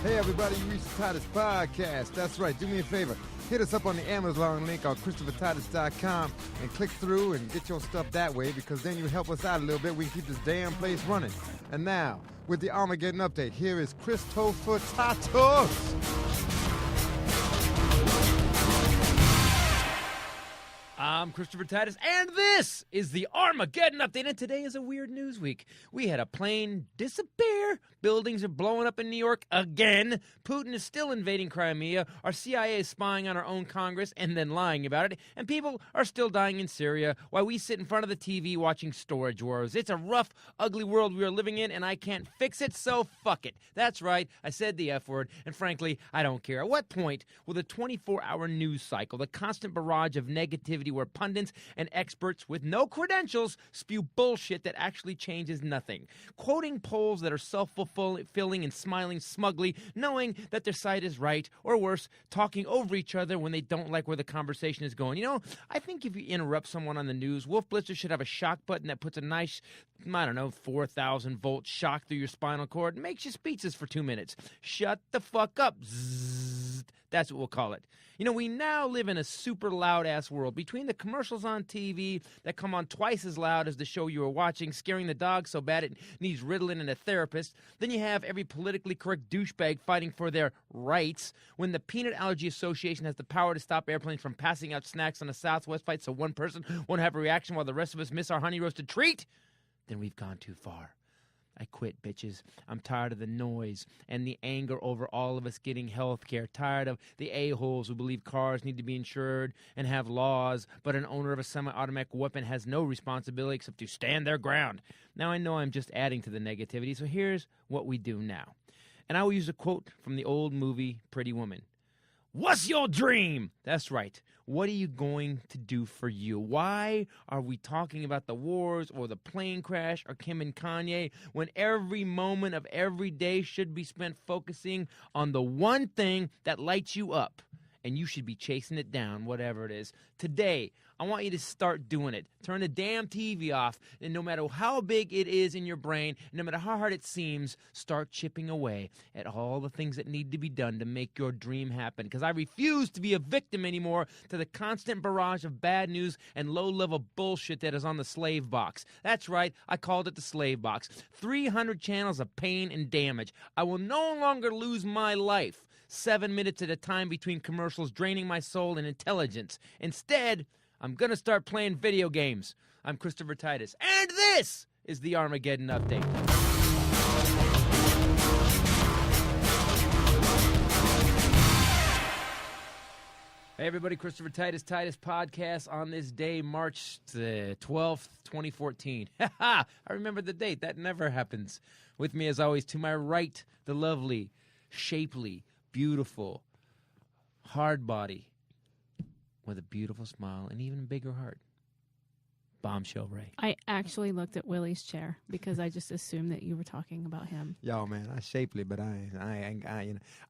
Hey everybody, you reached the Titus Podcast. That's right, do me a favor. Hit us up on the Amazon link on ChristopherTitus.com and click through and get your stuff that way, because then you help us out a little bit. We can keep this damn place running. And now, with the Armageddon update, here is Christopher Titus. I'm Christopher Titus, and this is the Armageddon Update, and today is a weird news week. We had a plane disappear, buildings are blowing up in New York again, Putin is still invading Crimea, our CIA is spying on our own Congress and then lying about it, and people are still dying in Syria while we sit in front of the TV watching Storage Wars. It's a rough, ugly world we are living in, and I can't fix it, so fuck it. That's right, I said the F word, and frankly, I don't care. At what point will the 24-hour news cycle, the constant barrage of negativity where pundits and experts with no credentials spew bullshit that actually changes nothing, quoting polls that are self-fulfilling and smiling smugly, knowing that their side is right, or worse, talking over each other when they don't like where the conversation is going. You know, I think if you interrupt someone on the news, Wolf Blitzer should have a shock button that puts a nice, 4,000-volt shock through your spinal cord and makes you speechless for 2 minutes. Shut the fuck up. Zzz. That's what we'll call it. You know, we now live in a super loud-ass world. Between the commercials on TV that come on twice as loud as the show you were watching, scaring the dog so bad it needs Ritalin and a therapist, then you have every politically correct douchebag fighting for their rights. When the Peanut Allergy Association has the power to stop airplanes from passing out snacks on a Southwest flight so one person won't have a reaction while the rest of us miss our honey-roasted treat, then we've gone too far. I quit, bitches. I'm tired of the noise and the anger over all of us getting health care. Tired of the a-holes who believe cars need to be insured and have laws, but an owner of a semi-automatic weapon has no responsibility except to stand their ground. Now I know I'm just adding to the negativity, so here's what we do now. And I will use a quote from the old movie Pretty Woman. What's your dream? That's right. What are you going to do for you? Why are we talking about the wars or the plane crash or Kim and Kanye when every moment of every day should be spent focusing on the one thing that lights you up? And you should be chasing it down, whatever it is. Today, I want you to start doing it. Turn the damn TV off, and no matter how big it is in your brain, no matter how hard it seems, start chipping away at all the things that need to be done to make your dream happen. Because I refuse to be a victim anymore to the constant barrage of bad news and low-level bullshit that is on the slave box. That's right, I called it the slave box. 300 channels of pain and damage. I will no longer lose my life 7 minutes at a time between commercials draining my soul and intelligence. Instead, I'm going to start playing video games. I'm Christopher Titus, and this is the Armageddon Update. Hey everybody, Christopher Titus Podcast on this day, March 12th, 2014. I remember the date. That never happens. With me as always, to my right, the lovely, shapely, beautiful, hard body with a beautiful smile and even bigger heart, Bombshell Rae. I actually looked at Willie's chair because I just assumed that you were talking about him. Yo, man, I'm shapely, but I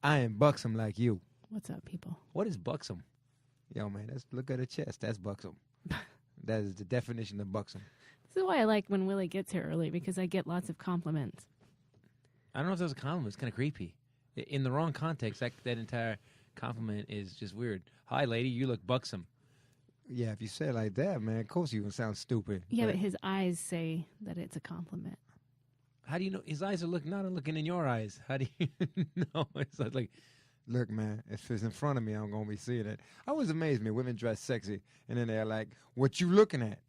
ain't buxom like you. What's up, people? What is buxom? Yo, man, look at her chest. That's buxom. That is the definition of buxom. This is why I like when Willie gets here early, because I get lots of compliments. I don't know if that was a compliment. It's kind of creepy. In the wrong context, that entire compliment is just weird. Hi, lady, you look buxom. Yeah, if you say it like that, man, of course you would sound stupid. Yeah, but his eyes say that it's a compliment. How do you know? His eyes are not looking in your eyes. How do you know? It's like, look, man, if it's in front of me, I'm going to be seeing it. I always amazed me. Women dress sexy, and then they're like, what you looking at?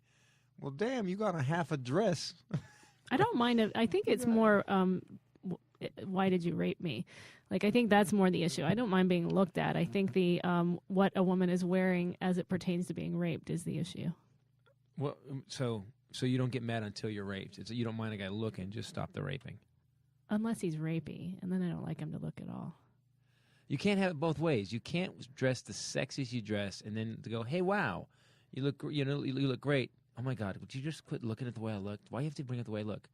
Well, damn, you got a half a dress. I don't mind it. I think it's more, why did you rape me? Like, I think that's more the issue. I don't mind being looked at. I think the what a woman is wearing as it pertains to being raped is the issue. Well, so you don't get mad until you're raped. You don't mind a guy looking, just stop the raping. Unless he's rapey, and then I don't like him to look at all. You can't have it both ways. You can't dress the sexiest you dress and then to go, hey, wow, you look great. Oh my God, would you just quit looking at the way I look? Why do you have to bring up the way I look?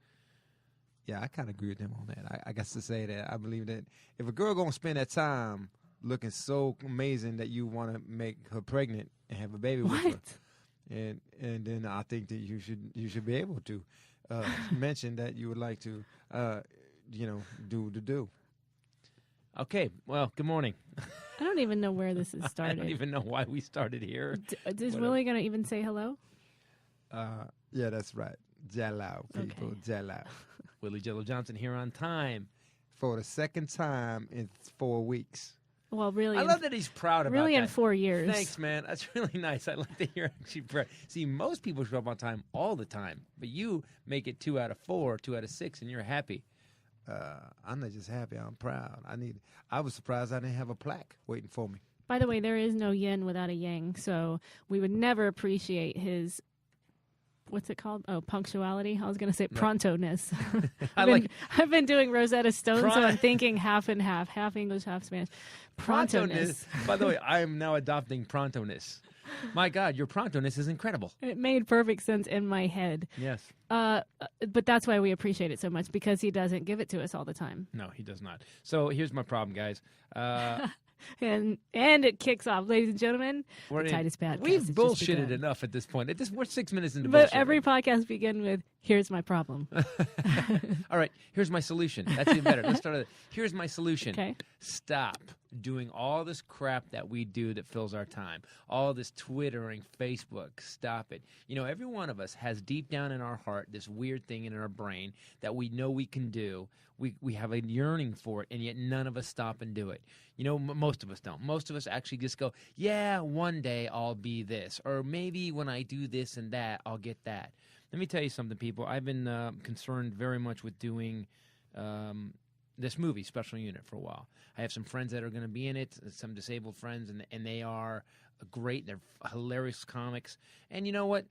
Yeah, I kind of agree with him on that. I guess to say that I believe that if a girl gonna spend that time looking so amazing that you want to make her pregnant and have a baby with her, and then I think that you should be able to mention that you would like to do. Okay, well, good morning. I don't even know where this has I started. don't even know why we started here. Is Whatever. Willie going to even say hello? Yeah, that's right. Jello, people, Okay. Jello. Willie Jello Johnson here on time. For the second time in 4 weeks. Well, really, I love that he's proud about really that. in 4 years. Thanks, man. That's really nice. I like to hear actually proud. See, most people show up on time all the time, but you make it 2 out of 4, 2 out of 6, and you're happy. I'm not just happy. I'm proud. I was surprised I didn't have a plaque waiting for me. By the way, there is no yin without a yang, so we would never appreciate his, what's it called? Oh, punctuality. I was going to say pronto-ness. I've been doing Rosetta Stone, so I'm thinking half and half English, half Spanish. Pronto-ness. By the way, I am now adopting pronto-ness. My God, your pronto-ness is incredible. It made perfect sense in my head. Yes. But that's why we appreciate it so much, because he doesn't give it to us all the time. No, he does not. So here's my problem, guys. And it kicks off, ladies and gentlemen. We're the Titus podcast. We've has just bullshitted begun. enough at this point. We're 6 minutes into But bullshit. every podcast begin with, here's my problem. All right, here's my solution. That's even better. Let's start with here's my solution. Okay. Stop doing all this crap that we do that fills our time. All this Twittering, Facebook. Stop it. You know, every one of us has deep down in our heart this weird thing in our brain that we know we can do. We have a yearning for it, and yet none of us stop and do it. You know, most of us don't. Most of us actually just go, yeah, one day I'll be this. Or maybe when I do this and that, I'll get that. Let me tell you something, people. I've been concerned very much with doing this movie, Special Unit, for a while. I have some friends that are going to be in it, some disabled friends, and they are great. They're hilarious comics. And you know what?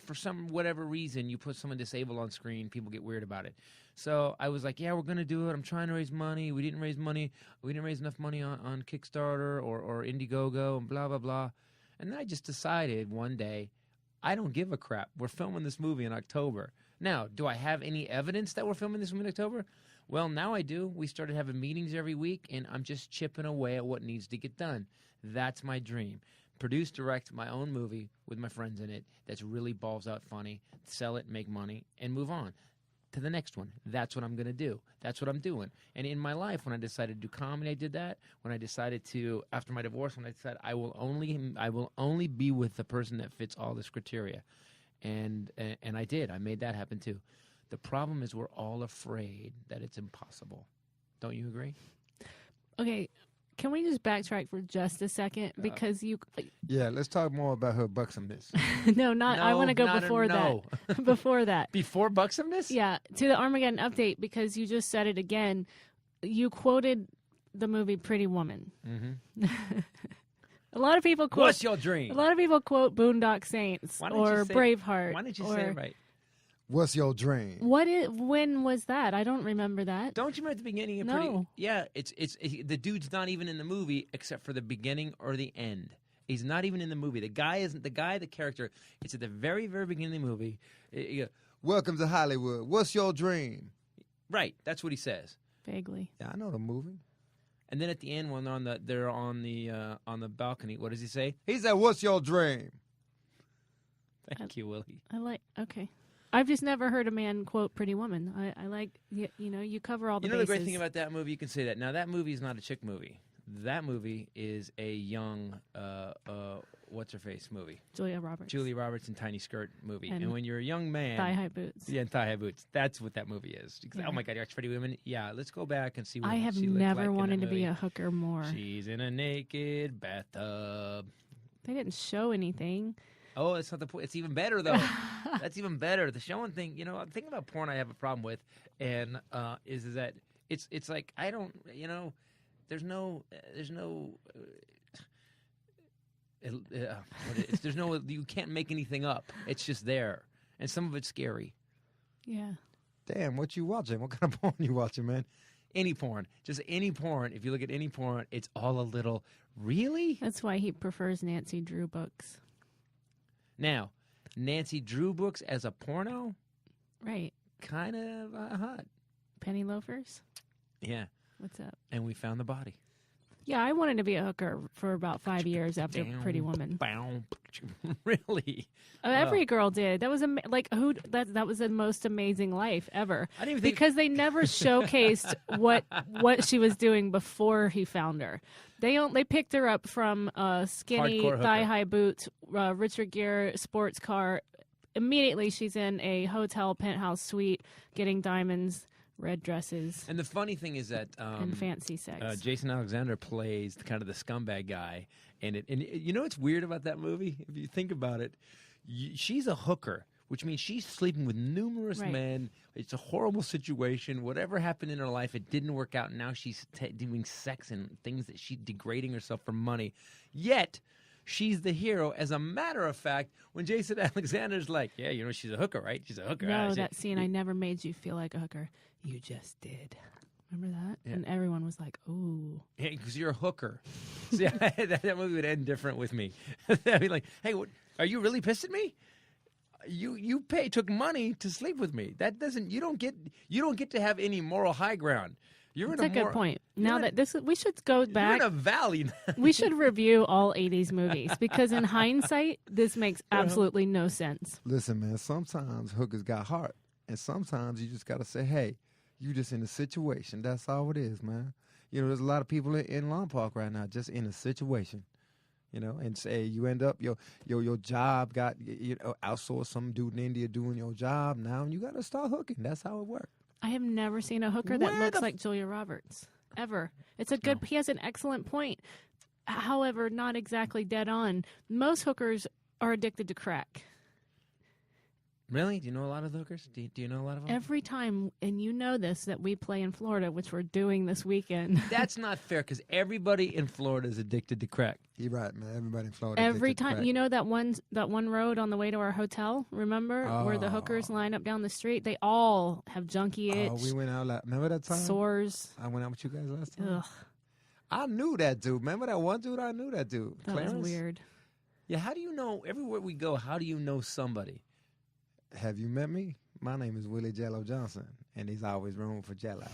For whatever reason, you put someone disabled on screen, people get weird about it. So I was like, yeah, we're going to do it. I'm trying to raise money. We didn't raise money. We didn't raise enough money on Kickstarter or Indiegogo and blah, blah, blah. And then I just decided one day, I don't give a crap. We're filming this movie in October. Now, do I have any evidence that we're filming this movie in October? Well, now I do. We started having meetings every week, and I'm just chipping away at what needs to get done. That's my dream. Produce, direct my own movie with my friends in it that's really balls out funny, sell it, make money, and move on to the next one. That's what I'm going to do. That's what I'm doing. And in my life, when I decided to do comedy, I did that. When I decided to, after my divorce, when I decided I will only be with the person that fits all this criteria. And I did. I made that happen too. The problem is we're all afraid that it's impossible. Don't you agree? Okay, can we just backtrack for just a second? Because you... Yeah, let's talk more about her buxomness. No, I want to go before that. Before that. Before buxomness? Yeah, to the Armageddon update, because you just said it again. You quoted the movie Pretty Woman. Mm-hmm. A lot of people quote... What's your dream? A lot of people quote Boondock Saints or Braveheart. Why didn't you say it right? What's your dream? When was that? I don't remember that. Don't you remember at the beginning of No. Yeah, it's the dude's not even in the movie except for the beginning or the end. He's not even in the movie. The character, it's at the very, very beginning of the movie. Welcome to Hollywood. What's your dream? Right, that's what he says. Vaguely. Yeah, I know the movie. And then at the end, when they're on the balcony, what does he say? He said, "What's your dream?" Thank you, Willie. Okay. I've just never heard a man quote Pretty Woman. I like, you cover all the bases. The great thing about that movie, you can say that. Now, that movie is not a chick movie. That movie is a young, what's-her-face movie? Julia Roberts and tiny skirt movie. And when you're a young man... thigh-high boots. Yeah, and thigh-high boots. That's what that movie is. Yeah. Oh, my God, you watch Pretty Women? Yeah, let's go back and see what I have she looked never like wanted in that to be movie. a hooker more. She's in a naked bathtub. They didn't show anything. Oh, that's not the point. It's even better, though. That's even better. The showing thing, the thing about porn I have a problem with, and is that it's like I don't, there's no, you can't make anything up. It's just there, and some of it's scary. Yeah. Damn, what you watching? What kind of porn you watching, man? Any porn, just any porn. If you look at any porn, it's all a little. Really? That's why he prefers Nancy Drew books. Now, Nancy Drew books as a porno? Right. Kind of hot. Penny loafers? Yeah. What's up? And we found the body. Yeah, I wanted to be a hooker for about 5 years after Pretty Woman. Really? Every girl did. That was that was the most amazing life ever. I didn't even think because they never showcased what she was doing before he found her. They picked her up from skinny Hardcore hooker. thigh-high boots, Richard Gere sports car. Immediately, she's in a hotel penthouse suite, getting diamonds, red dresses, And the funny thing is that and fancy sex. Jason Alexander plays kind of the scumbag guy, and you know what's weird about that movie? If you think about it, she's a hooker, which means she's sleeping with numerous Right. men. It's a horrible situation. Whatever happened in her life, it didn't work out. And now she's doing sex and things that she's degrading herself for money. Yet she's the hero. As a matter of fact, when Jason Alexander's like, "Yeah, you know, she's a hooker, right? She's a hooker." No, that scene, I never made you feel like a hooker. You just did. Remember that? Yeah. And everyone was like, ooh. Yeah, because you're a hooker. See, that movie would end different with me. I'd be like, "Hey, what, are you really pissed at me? You took money to sleep with me. That doesn't. You don't get to have any moral high ground. You're That's in a good point. Now that we should go back. You're in a valley. We should review all 80s movies because in hindsight, this makes absolutely no sense. Listen, man, sometimes hookers got heart. And sometimes you just got to say, hey, you just in a situation. That's all it is, man. You know, there's a lot of people in Lompoc right now just in a situation. You know, and say you end up your job got outsourced some dude in India doing your job. Now you got to start hooking. That's how it works. I have never seen a hooker that looks like Julia Roberts ever. It's a good. He has an excellent point. However, not exactly dead on. Most hookers are addicted to crack. Really? Do you know a lot of hookers? Do you know a lot of them? Every time, and you know this, that we play in Florida, which we're doing this weekend. That's not fair because everybody in Florida is addicted to crack. You're right, man. Everybody in Florida. Every addicted to time, crack. you know that one road on the way to our hotel, remember? Where the hookers Oh. line up down the street? They all have junkie itch, Oh, we went out. Remember that time? sores. I went out with you guys last time. Ugh, I knew that dude. Remember that one dude? I knew that dude. that Clarence? was weird. Yeah, how do you know, everywhere we go, how do you know somebody? Have you met me? My name is Willie Jello Johnson, and there's always room for Jello.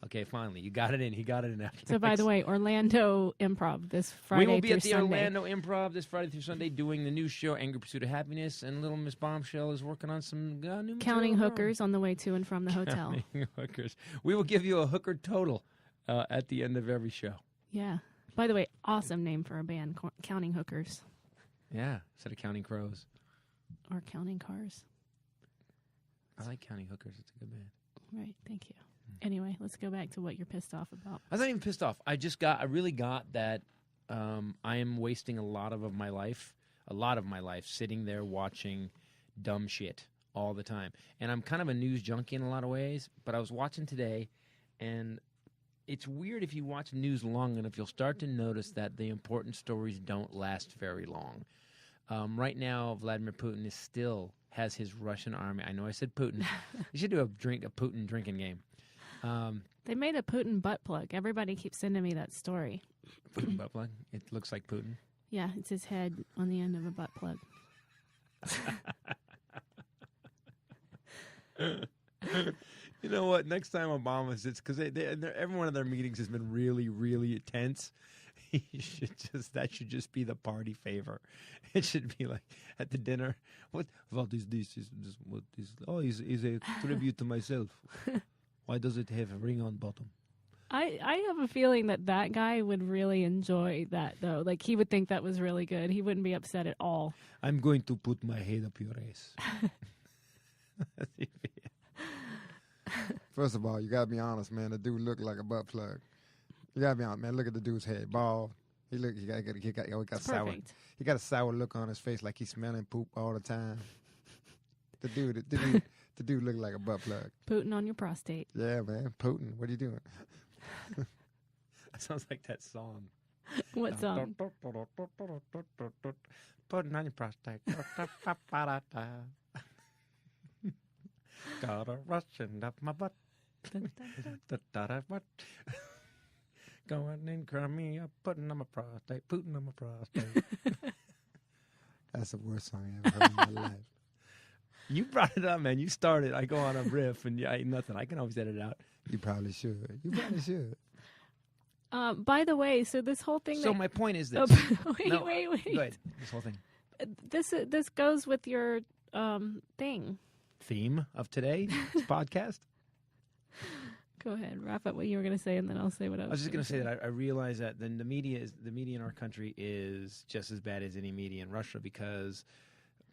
Okay, finally, you got it in. He got it in after. So, by the way, Orlando Improv this Friday we will be through at the Sunday. Orlando Improv this Friday through Sunday doing the new show, Angry Pursuit of Happiness, and Little Miss Bombshell is working on some new material. Counting hookers on the way to and from the hotel. Counting hookers. We will give you a hooker total at the end of every show. Yeah. By the way, awesome name for a band, Counting Hookers Yeah, instead of counting crows. or Counting Cars. I like Counting Hookers. It's a good band. Right. Thank you. Anyway, let's go back to what you're pissed off about. I was not even pissed off. I really got that I am wasting a lot of my life sitting there watching dumb shit all the time. And I'm kind of a news junkie in a lot of ways, but I was watching today, and it's weird if you watch news long enough, you'll start to notice that the important stories don't last very long. Right now, Vladimir Putin still has his Russian army. I know I said Putin. You should do a Putin drinking game. They made a Putin butt plug. Everybody keeps sending me that story. Putin butt plug. It looks like Putin. Yeah, it's his head on the end of a butt plug. You know what? Next time Obama sits, because every one of their meetings has been really, really tense. That should just be the party favor. It should be like at the dinner. What is this? What is? Oh, is a tribute to myself. Why does it have a ring on bottom? I have a feeling that guy would really enjoy that, though. Like, he would think that was really good. He wouldn't be upset at all. I'm going to put my head up your ass. First of all, you got to be honest, man. The dude looked like a butt plug. You got to be honest, man. Look at the dude's head. Bald. He got sour. Perfect. He got a sour look on his face like he's smelling poop all the time. The dude looked like a butt plug. Putin on your prostate. Yeah, man. Putin, what are you doing? That sounds like that song. What song? Putting on your prostate. Got a Russian up my butt. Going in Crimea, putting on my prostate, Putin on my prostate. That's the worst song I ever heard in my life. You brought it up, man. You started. I go on a riff, and I ain't nothing. I can always edit it out. You probably should. By the way, so this whole thing. So my point is this. Wait. Go ahead. This whole thing. This goes with your thing. Theme of today's podcast. Go ahead, wrap up what you were going to say, and then I'll say what I was. I was just going to say that I realize that the media in our country is just as bad as any media in Russia because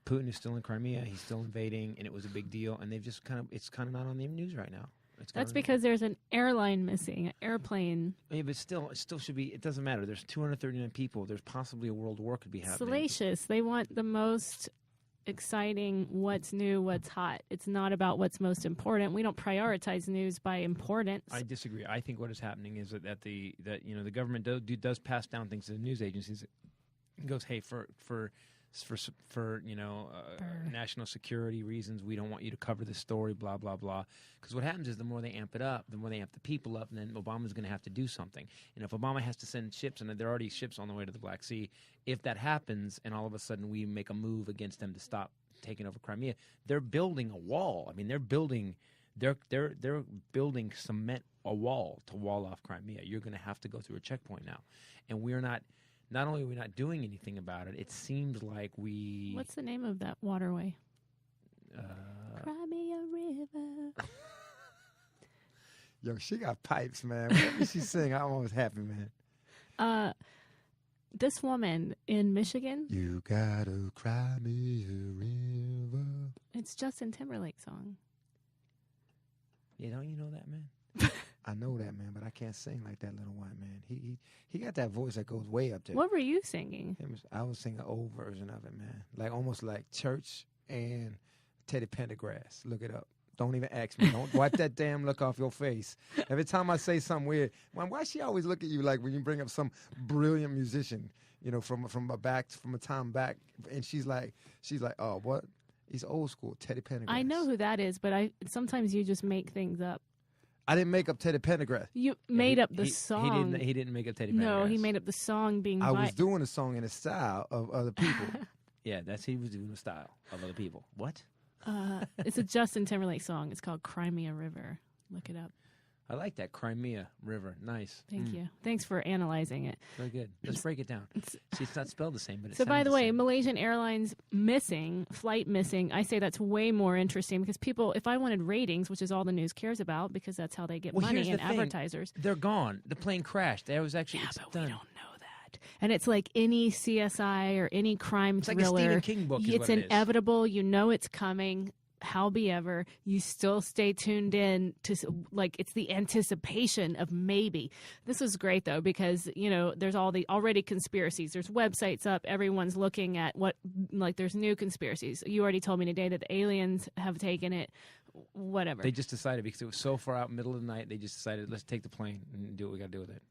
Putin is still in Crimea, he's still invading, and it was a big deal, and they've just it's kind of not on the news right now. That's because there's an airline missing, an airplane. Yeah, but it still should be. It doesn't matter. There's 239 people. There's possibly a world war could be happening. Salacious. They want the most exciting, what's new, what's hot. It's not about what's most important. We don't prioritize news by importance. I disagree. I think what is happening is that the government does pass down things to the news agencies. It goes, hey, for national security reasons, we don't want you to cover this story, blah, blah, blah. Because what happens is the more they amp it up, the more they amp the people up, and then Obama's going to have to do something. And if Obama has to send ships, and there are already ships on the way to the Black Sea, if that happens and all of a sudden we make a move against them to stop taking over Crimea, they're building a wall. I mean, they're building cement a wall to wall off Crimea. You're going to have to go through a checkpoint now. And we're not only are we not doing anything about it, it seems like we... What's the name of that waterway? Crimea River. Yo, she got pipes, man. Whenever she sing, I'm always happy, man. This woman in Michigan. You got to cry me a river. It's Justin Timberlake's song. Yeah, don't you know that, man? I know that, man, but I can't sing like that little white man. He got that voice that goes way up there. What were you singing? I was singing an old version of it, man. Like almost like Church and Teddy Pendergrass. Look it up. Don't even ask me. Don't wipe that damn look off your face. Every time I say something weird, why she always look at you like when you bring up some brilliant musician, from a time back, and she's like, oh, what? He's old school, Teddy Pendergrass. I know who that is, but sometimes you just make things up. I didn't make up Teddy Pendergrass. You made up the song. He didn't make up Teddy Pendergrass. No, he made up the song being. I was doing a song in the style of other people. Yeah, he was doing the style of other people. What? It's a Justin Timberlake song. It's called Crimea River. Look it up. I like that. Crimea River. Nice. Thank you. Thanks for analyzing it. Very good. Let's break it down. See, it's not spelled the same, but it So, by the way, same. Malaysian Airlines flight missing, I say that's way more interesting because people, if I wanted ratings, which is all the news cares about because that's how they get money and advertisers. They're gone. The plane crashed. There was actually but done. we don't know that. And it's like any CSI or any crime It's like thriller. a Stephen King book. It's inevitable. You know it's coming. Howbeiver, you still stay tuned in to it's the anticipation of maybe. This is great though because there's all the already conspiracies. There's websites up. Everyone's looking at there's new conspiracies. You already told me today that the aliens have taken it. Whatever. They just decided because it was so far out, middle of the night. They just decided let's take the plane and do what we got to do with it.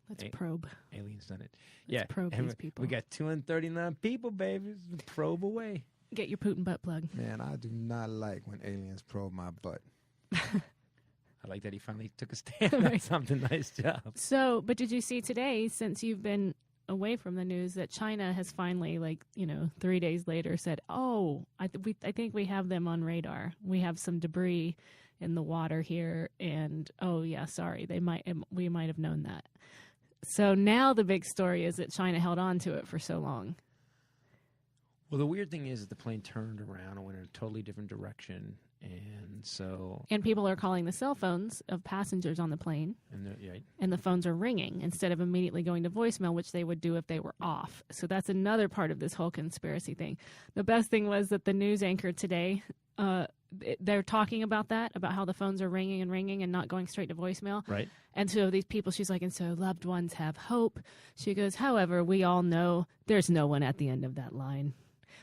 Let's probe. Aliens done it. Let's probe these people. We got 239 people, baby. Probe away. Get your Putin butt plug. Man, I do not like when aliens probe my butt. I like that he finally took a stand on something. Nice job. So, but did you see today, since you've been away from the news, that China has finally, 3 days later said, oh, I think we have them on radar. We have some debris in the water here. And, oh, yeah, sorry, we might have known that. So now the big story is that China held on to it for so long. Well, the weird thing is that the plane turned around and went in a totally different direction, and people are calling the cell phones of passengers on the plane, right. And the phones are ringing instead of immediately going to voicemail, which they would do if they were off. So that's another part of this whole conspiracy thing. The best thing was that the news anchor today, they're talking about that, about how the phones are ringing and not going straight to voicemail. Right. And so these people, she's like, and so loved ones have hope. She goes, however, we all know there's no one at the end of that line.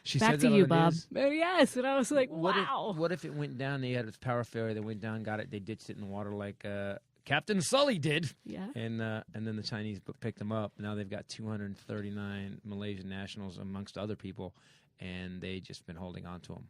She Back said to that you, on the Bob. news? Yes, and I was like, wow. What if it went down? They had a power failure. They went down, got it. They ditched it in the water like Captain Sully did. Yeah. And then the Chinese picked them up. Now they've got 239 Malaysian nationals amongst other people, and they just been holding on to them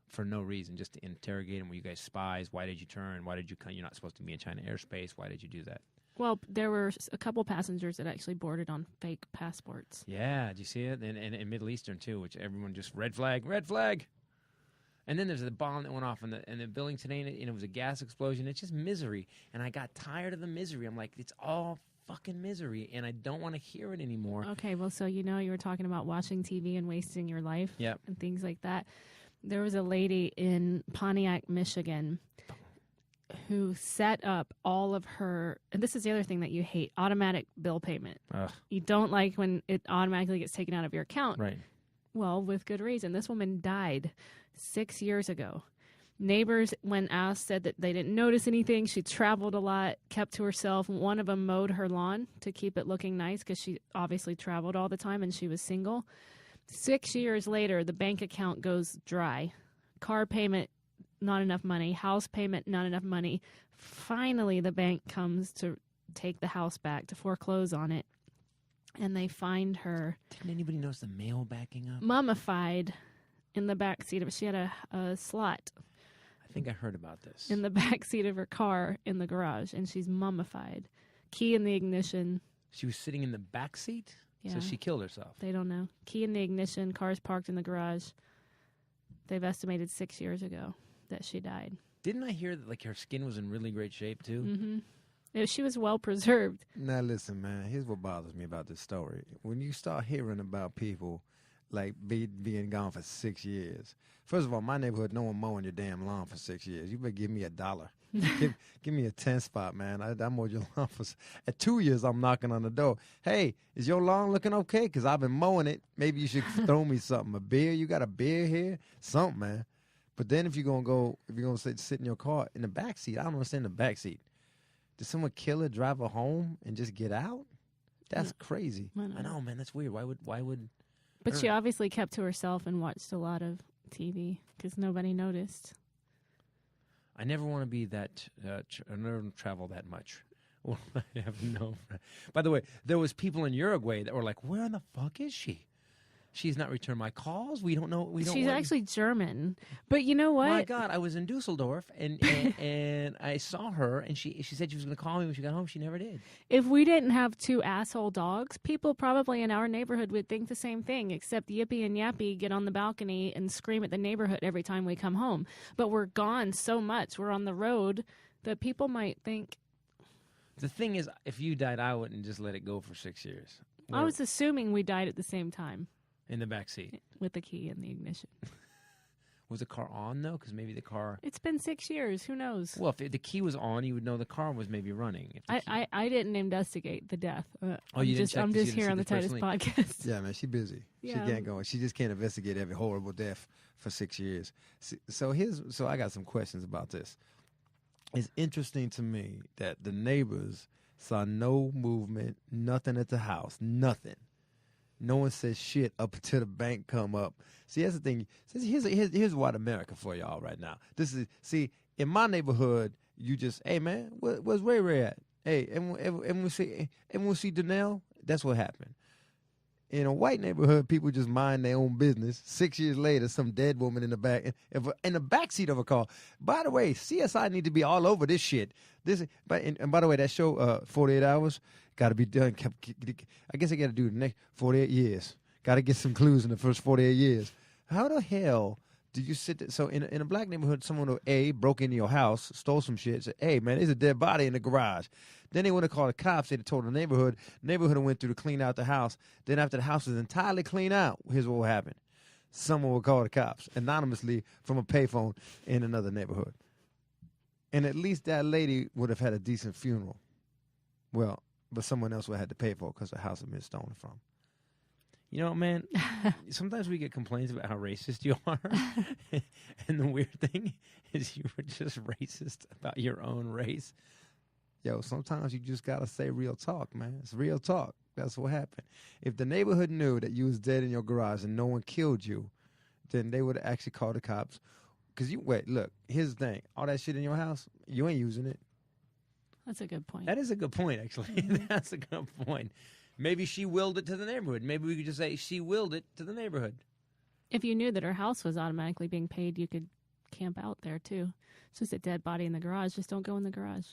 for no reason, just to interrogate them. Were you guys spies? Why did you turn? Why did you come? You're not supposed to be in China airspace. Why did you do that? Well, there were a couple passengers that actually boarded on fake passports. Yeah, did you see it? And Middle Eastern, too, which everyone just, red flag, red flag. And then there's the bomb that went off in the building today, and it was a gas explosion. It's just misery. And I got tired of the misery. I'm like, it's all fucking misery, and I don't want to hear it anymore. Okay, well, so you were talking about watching TV and wasting your life and things like that. There was a lady in Pontiac, Michigan, who set up all of her, and this is the other thing that you hate, automatic bill payment. Ugh. You don't like when it automatically gets taken out of your account. Right. Well, with good reason. This woman died 6 years ago. Neighbors, when asked, said that they didn't notice anything. She traveled a lot, kept to herself. One of them mowed her lawn to keep it looking nice because she obviously traveled all the time and she was single. 6 years later, the bank account goes dry. Car payment, not enough money. House payment, not enough money. Finally, the bank comes to take the house back, to foreclose on it. And they find her. Didn't anybody notice the mail backing up? Mummified in the back seat of it. She had a slot. I think I heard about this. In the back seat of her car in the garage, and she's mummified. Key in the ignition. She was sitting in the back seat? Yeah. So she killed herself. They don't know. Key in the ignition, cars parked in the garage. They've estimated 6 years ago that she died. Didn't I hear that her skin was in really great shape, too? Mm-hmm. She was well preserved. Now listen, man. Here's what bothers me about this story. When you start hearing about people being gone for 6 years. First of all, my neighborhood, no one mowing your damn lawn for 6 years. You better give me $1. give me a 10 spot, man. I mowed your lawn for. At 2 years, I'm knocking on the door. Hey, is your lawn looking okay? Because I've been mowing it. Maybe you should throw me something. A beer? You got a beer here? Something, man. But then if you're gonna sit in your car in the back seat, I don't understand the back seat. Did someone kill her, drive her home, and just get out? That's crazy. I know, man. That's weird. Why would? But she obviously kept to herself and watched a lot of TV because nobody noticed. I never want to be that. I never travel that much. Well, I have no. By the way, there was people in Uruguay that were like, "Where in the fuck is she? She's not returned my calls. We don't know. She's actually German. But you know what? My God, I was in Dusseldorf and and I saw her and she said she was going to call me when she got home. She never did. If we didn't have two asshole dogs, people probably in our neighborhood would think the same thing, except Yippee and Yappy get on the balcony and scream at the neighborhood every time we come home. But we're gone so much. We're on the road that people might think. The thing is, if you died, I wouldn't just let it go for 6 years. I was assuming we died at the same time. In the back seat. With the key in the ignition. Was the car on, though? Because maybe the car... It's been 6 years. Who knows? Well, if the key was on, you would know the car was maybe running. I didn't investigate the death. I'm just here on the Titus podcast. Yeah, man, she's busy. Yeah. She can't go. She just can't investigate every horrible death for 6 years. So I got some questions about this. It's interesting to me that the neighbors saw no movement, nothing at the house, nothing. No one says shit up until the bank come up. See, that's the thing. Here's white America for y'all right now. In my neighborhood, you just, hey man, where's Ray at? Hey, and we see Danelle. That's what happened. In a white neighborhood, people just mind their own business. 6 years later, some dead woman in the back seat of a car. By the way, CSI need to be all over this shit. And by the way, that show, 48 Hours, got to be done. I guess I got to do the next 48 years. Got to get some clues in the first 48 years. How the hell do you sit there? So in a black neighborhood, someone broke into your house, stole some shit, said, hey, man, there's a dead body in the garage. Then they went to call the cops. They told the neighborhood. Neighborhood went through to clean out the house. Then after the house was entirely cleaned out, here's what happened. Someone would call the cops anonymously from a payphone in another neighborhood. And at least that lady would have had a decent funeral. Well, but someone else would have had to pay for it because the house had been stolen from. You know, man, sometimes we get complaints about how racist you are. And the weird thing is you were just racist about your own race. Yo, sometimes you just got to say real talk, man. It's real talk. That's what happened. If the neighborhood knew that you was dead in your garage and no one killed you, then they would actually call the cops. Because look, here's the thing. All that shit in your house, you ain't using it. That's a good point. That is a good point, actually. Mm-hmm. That's a good point. Maybe she willed it to the neighborhood. Maybe we could just say she willed it to the neighborhood. If you knew that her house was automatically being paid, you could camp out there, too. It's just a dead body in the garage. Just don't go in the garage.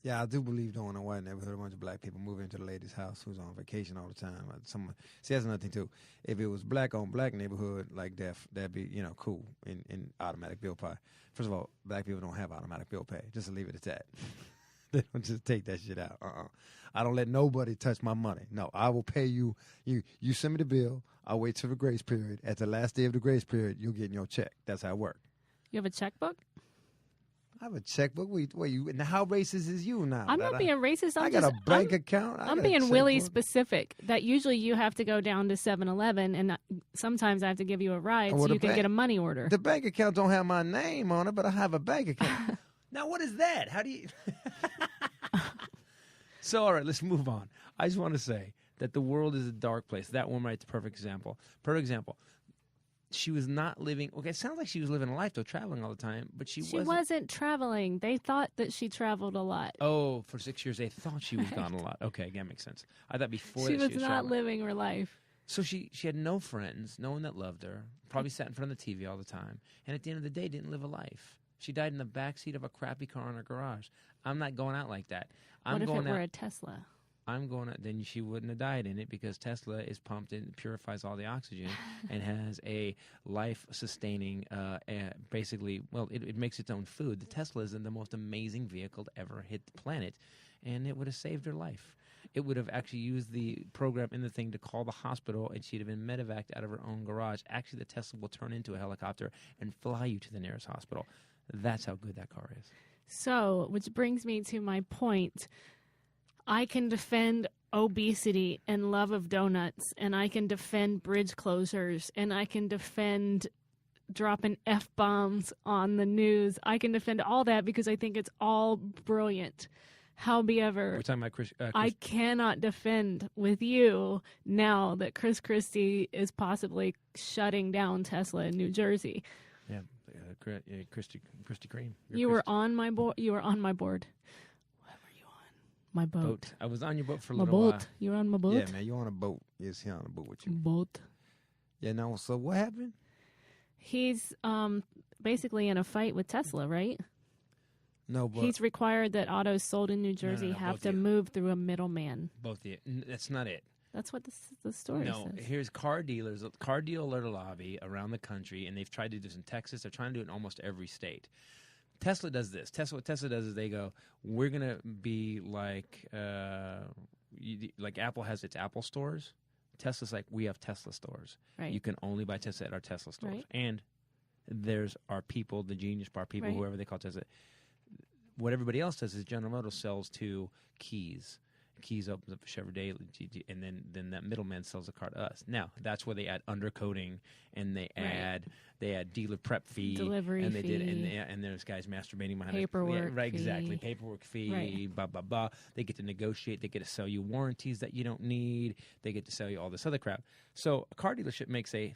Yeah, I do believe though in a white neighborhood, a bunch of black people move into the lady's house who's on vacation all the time. See, that's another thing too. If it was black on black neighborhood like that, that'd be cool in automatic bill pay. First of all, black people don't have automatic bill pay. Just to leave it at that. They don't just take that shit out. I don't let nobody touch my money. No, I will pay you. You send me the bill. I'll wait till the grace period. At the last day of the grace period, you'll get your check. That's how it works. You have a checkbook? I have a checkbook. And how racist is you now? I'm not being racist. I got a bank account. I'm being Willie specific. That usually you have to go down to 7-Eleven, and sometimes I have to give you a ride so you can get a money order. The bank account don't have my name on it, but I have a bank account. Now, what is that? How do you... So, all right, let's move on. I just want to say that the world is a dark place. That one right's a perfect example. Perfect example. She was not living... Okay, it sounds like she was living a life, though, traveling all the time, but she wasn't traveling. They thought that she traveled a lot. Oh, for 6 years, they thought she was gone a lot. Okay, that makes sense. I thought before she that was not traveling. living her life. So she had no friends, no one that loved her, probably sat in front of the TV all the time, and at the end of the day, didn't live a life. She died in the backseat of a crappy car in her garage. I'm not going out like that. What if it were a Tesla? I'm going out, then she wouldn't have died in it because Tesla is pumped and purifies all the oxygen and has a life-sustaining, basically, well, it makes its own food. The Tesla is the most amazing vehicle to ever hit the planet, and it would have saved her life. It would have actually used the program in the thing to call the hospital, and she'd have been medevaced out of her own garage. Actually, the Tesla will turn into a helicopter and fly you to the nearest hospital. That's how good that car is. So, which brings me to my point. I can defend obesity and love of donuts, and I can defend bridge closures, and I can defend dropping F-bombs on the news. I can defend all that because I think it's all brilliant. However, we're talking about Chris. I cannot defend with you now that Chris Christie is possibly shutting down Tesla in New Jersey. Yeah, Christy Cream. You were on my board. You were on my board. What were you on? My boat. I was on your boat for a my little boat. while. You were on my boat. Yeah, man, you on a boat. Yes, he on a boat with you. Boat. Yeah, no. So what happened? He's basically in a fight with Tesla, right? No, but he's required that autos sold in New Jersey have to move through a middleman. Both of you. That's not it. That's what the story says. No, here's car dealer lobby around the country, and they've tried to do this in Texas. They're trying to do it in almost every state. Tesla does this. What Tesla does is they go, we're going to be like Apple has its Apple stores. Tesla's like, we have Tesla stores. Right. You can only buy Tesla at our Tesla stores. Right. And there's our people, the Genius Bar people, right. whoever they call Tesla. What everybody else does is General Motors sells to Keys. Keys opens up a Chevrolet, and then that middleman sells the car to us. Now that's where they add undercoating, and they add dealer prep fee, delivery and they fee, did, and there's guys masturbating behind paperwork, right? fee. Exactly, paperwork fee, right. blah blah blah. They get to negotiate. They get to sell you warranties that you don't need. They get to sell you all this other crap. So a car dealership makes a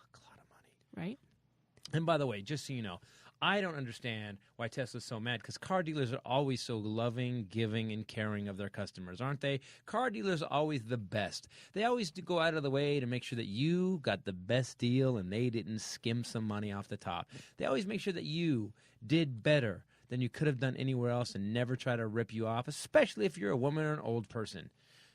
fuck lot of money, right? And by the way, just so you know, I don't understand why Tesla's so mad, because car dealers are always so loving, giving, and caring of their customers, aren't they? Car dealers are always the best. They always go out of the way to make sure that you got the best deal and they didn't skim some money off the top. They always make sure that you did better than you could have done anywhere else and never try to rip you off, especially if you're a woman or an old person.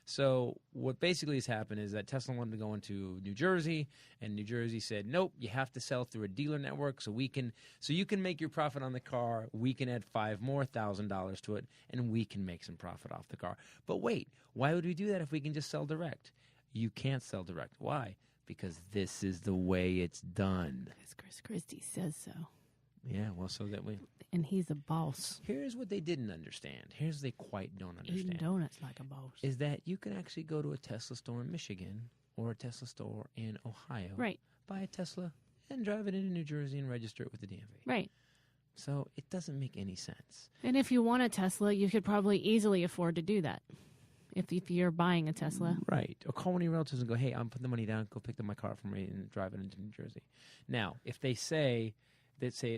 So what basically has happened is that Tesla wanted to go into New Jersey, and New Jersey said, nope, you have to sell through a dealer network so you can make your profit on the car. We can add $5,000 more to it, and we can make some profit off the car. But wait, why would we do that if we can just sell direct? You can't sell direct. Why? Because this is the way it's done. Because Chris Christie says so. Yeah, well, so that we... And he's a boss. Here's what they didn't understand. Here's what they quite don't understand. Eating donuts like a boss. Is that you can actually go to a Tesla store in Michigan or a Tesla store in Ohio. Right. Buy a Tesla and drive it into New Jersey and register it with the DMV. Right. So it doesn't make any sense. And if you want a Tesla, you could probably easily afford to do that. If you're buying a Tesla. Right. Or call one of your relatives and go, hey, I'm putting the money down, go pick up my car for me and drive it into New Jersey. Now, if they say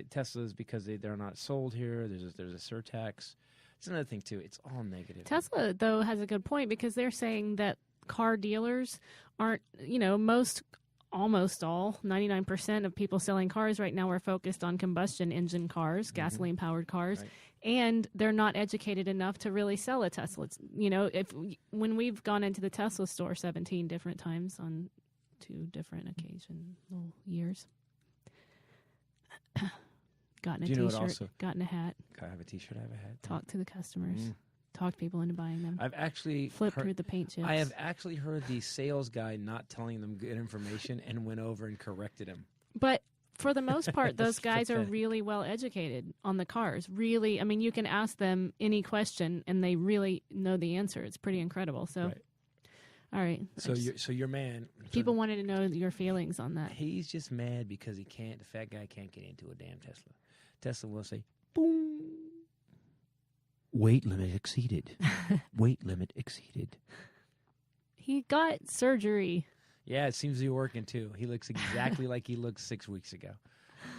Tesla's because they're not sold here, there's a surtax. It's another thing, too. It's all negative. Tesla, though, has a good point because they're saying that car dealers aren't, almost all, 99% of people selling cars right now are focused on combustion engine cars, gasoline-powered cars. Right. and they're not educated enough to really sell a Tesla. It's, when we've gone into the Tesla store 17 different times on 2 different years, gotten a T-shirt, gotten a hat. I have a T-shirt, I have a hat. Talked to the customers. Talked people into buying them. I've actually flipped through the paint chips. I have actually heard the sales guy not telling them good information and went over and corrected him. But for the most part, those guys are really well educated on the cars. Really, I mean, you can ask them any question and they really know the answer. It's pretty incredible. So, right. All right. So your man. People wanted to know your feelings on that. He's just mad because the fat guy can't get into a damn Tesla. Tesla will say, boom. Weight limit exceeded. Weight limit exceeded. He got surgery. Yeah, it seems to be working too. He looks exactly like he looked 6 weeks ago.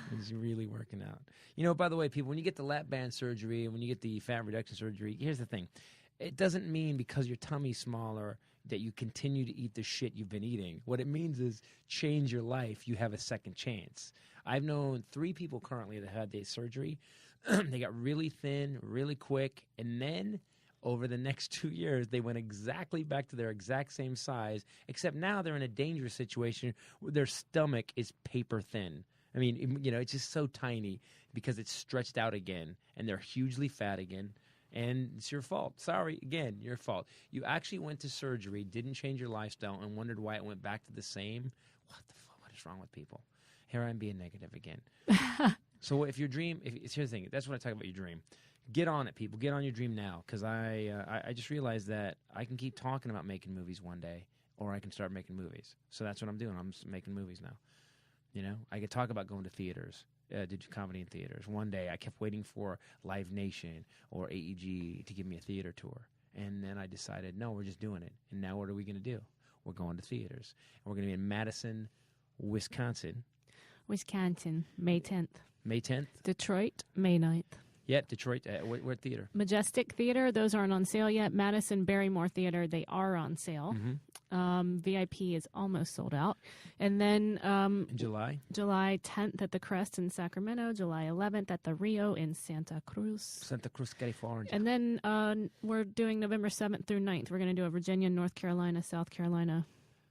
He's really working out. By the way, people, when you get the lap band surgery and when you get the fat reduction surgery, here's the thing. It doesn't mean because your tummy's smaller that you continue to eat the shit you've been eating. What it means is change your life. You have a second chance. I've known 3 people currently that had their surgery. They got really thin, really quick, and then over the next 2 years, they went exactly back to their exact same size, except now they're in a dangerous situation where their stomach is paper thin. I mean, it's just so tiny because it's stretched out again, and they're hugely fat again, and it's your fault. Sorry, again, your fault. You actually went to surgery, didn't change your lifestyle, and wondered why it went back to the same. What the fuck? What is wrong with people? Here I'm being negative again. So if your dream, here's the thing, that's when I talk about your dream. Get on it, people. Get on your dream now, because I just realized that I can keep talking about making movies one day, or I can start making movies. So that's what I'm doing. I'm just making movies now. I could talk about going to theaters, did comedy in theaters. One day I kept waiting for Live Nation or AEG to give me a theater tour. And then I decided, no, we're just doing it. And now what are we going to do? We're going to theaters. And we're going to be in Madison, Wisconsin, May 10th. May 10th. Detroit, May 9th. Yep, Detroit. What theater? Majestic Theater. Those aren't on sale yet. Madison Barrymore Theater. They are on sale. VIP is almost sold out. And then in July? July 10th at the Crest in Sacramento. July 11th at the Rio in Santa Cruz, California. And then we're doing November 7th through 9th. We're going to do a Virginia, North Carolina, South Carolina.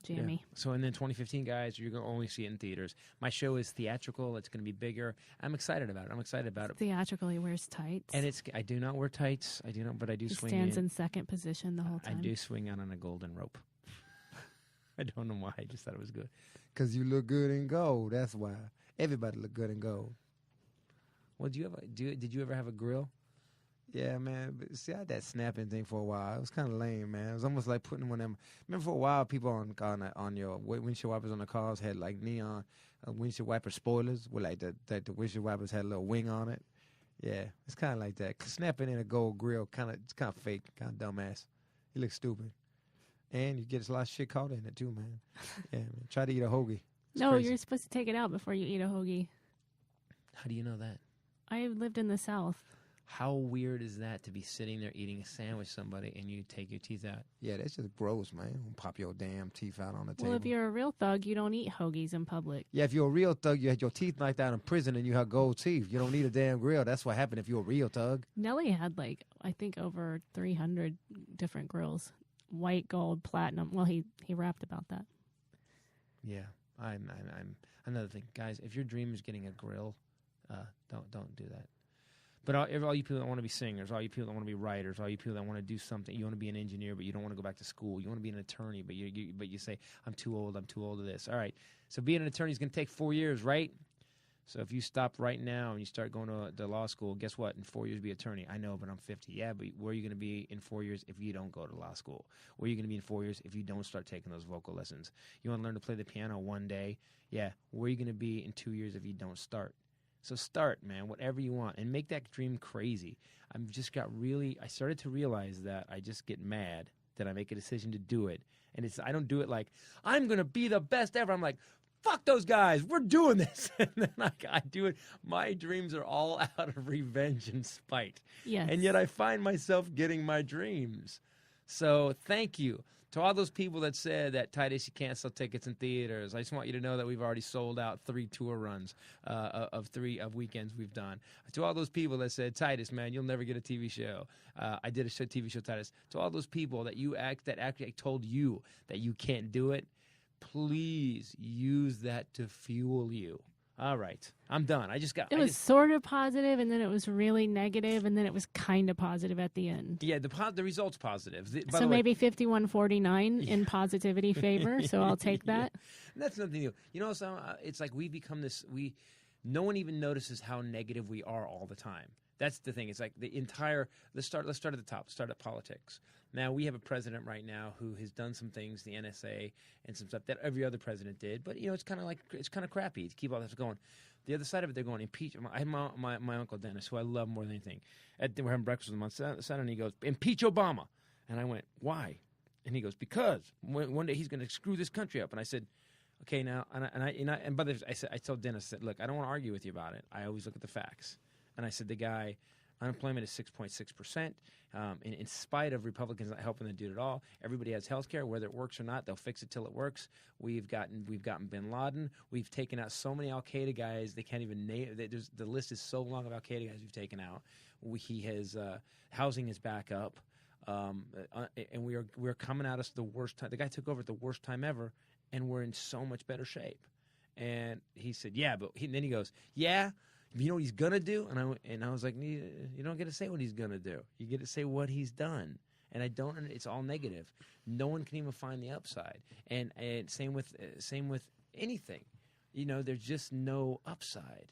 Jammy. Yeah. So, and then 2015, guys, you're going to only see it in theaters. My show is theatrical. It's going to be bigger. I'm excited about it. Theatrical, he wears tights. And I do not wear tights. I do not, but I do swing. He stands in second position the whole time. I do swing out on a golden rope. I don't know why. I just thought it was good. Because you look good in gold. That's why. Everybody look good in gold. Well, did you ever have a grill? Yeah, man. But see, I had that snapping thing for a while. It was kind of lame, man. It was almost like putting one of them. Remember for a while, people on your windshield wipers on the cars had like neon windshield wiper spoilers with like the windshield wipers had a little wing on it. Yeah, it's kind of like that. Snapping in a gold grill, it's kind of fake, kind of dumbass. You look stupid, and you get a lot of shit caught in it too, man. Yeah, man. Try to eat a hoagie. No, crazy. You're supposed to take it out before you eat a hoagie. How do you know that? I lived in the South. How weird is that to be sitting there eating a sandwich with somebody and you take your teeth out? Yeah, that's just gross, man. Don't pop your damn teeth out on the table. Well, if you're a real thug, you don't eat hoagies in public. Yeah, if you're a real thug, you had your teeth knocked out in prison and you have gold teeth. You don't need a damn grill. That's what happened if you're a real thug. Nelly had I think over 300 different grills. White, gold, platinum. Well, he rapped about that. Yeah, I'm another thing. Guys, if your dream is getting a grill, don't do that. But all you people that want to be singers, all you people that want to be writers, all you people that want to do something, you want to be an engineer, but you don't want to go back to school. You want to be an attorney, but you say, I'm too old to this. All right, so being an attorney is going to take 4 years, right? So if you stop right now and you start going to law school, guess what? In 4 years, be an attorney. I know, but I'm 50. Yeah, but where are you going to be in 4 years if you don't go to law school? Where are you going to be in 4 years if you don't start taking those vocal lessons? You want to learn to play the piano one day? Yeah, where are you going to be in 2 years if you don't start? So start, man, whatever you want, and make that dream crazy. I started to realize that I just get mad that I make a decision to do it. And I don't do it like, I'm going to be the best ever. I'm like, fuck those guys, we're doing this. And then I do it. My dreams are all out of revenge and spite. Yes. And yet I find myself getting my dreams. So thank you. To all those people that said that, Titus, you can't sell tickets in theaters, I just want you to know that we've already sold out 3 tour runs of weekends we've done. To all those people that said, Titus, man, you'll never get a TV show. I did a TV show, Titus. To all those people that actually told you that you can't do it, please use that to fuel you. All right, I'm done. It was sort of positive, and then it was really negative, and then it was kind of positive at the end. Yeah, the result's positive. So maybe 51-49 in positivity favor, so I'll take that. That's nothing new. You know, so it's like we become this, no one even notices how negative we are all the time. That's the thing. It's like let's start at the top, start at politics. Now, we have a president right now who has done some things, the NSA and some stuff that every other president did. But, it's kind of crappy to keep all this going. The other side of it, they're going, impeach. I had my Uncle Dennis, who I love more than anything. We're having breakfast with him on Saturday, and he goes, impeach Obama. And I went, why? And he goes, because one day he's going to screw this country up. And I said, okay, now, and by the way, I told Dennis, I said, look, I don't want to argue with you about it. I always look at the facts. And I said, the guy, unemployment is 6.6%. In spite of Republicans not helping to do it at all, everybody has health care, whether it works or not. They'll fix it till it works. We've gotten bin Laden. We've taken out so many Al Qaeda guys they can't even name. The list is so long of Al Qaeda guys we've taken out. He has housing is back up, and we're coming out of the worst time. The guy took over at the worst time ever, and we're in so much better shape. And he said, yeah, but then he goes, yeah. You know what he's going to do? And I was like, you don't get to say what he's going to do. You get to say what he's done. And it's all negative. No one can even find the upside. And same with anything. There's just no upside.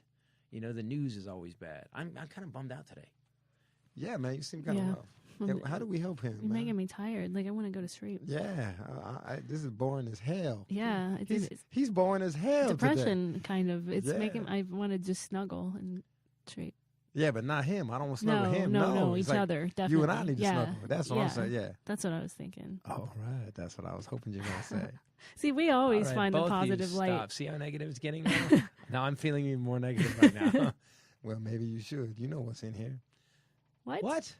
The news is always bad. I'm kind of bummed out today. Yeah, man, you seem kind of rough. Yeah, how do we help him? You're making me tired. Like, I want to go to sleep. Yeah, this is boring as hell. Yeah, he's boring as hell. Depression, today. Kind of. It's making. I want to just snuggle and sleep. Yeah, but not him. I don't want to snuggle him. No, each other. Definitely. You and I need to snuggle. That's what I'm saying. Yeah, that's what I was thinking. All right, that's what I was hoping you were gonna say. See, we always find the positive light. Stop. See how negative it's getting now? Now I'm feeling even more negative right now. Well, maybe you should. You know what's in here. What?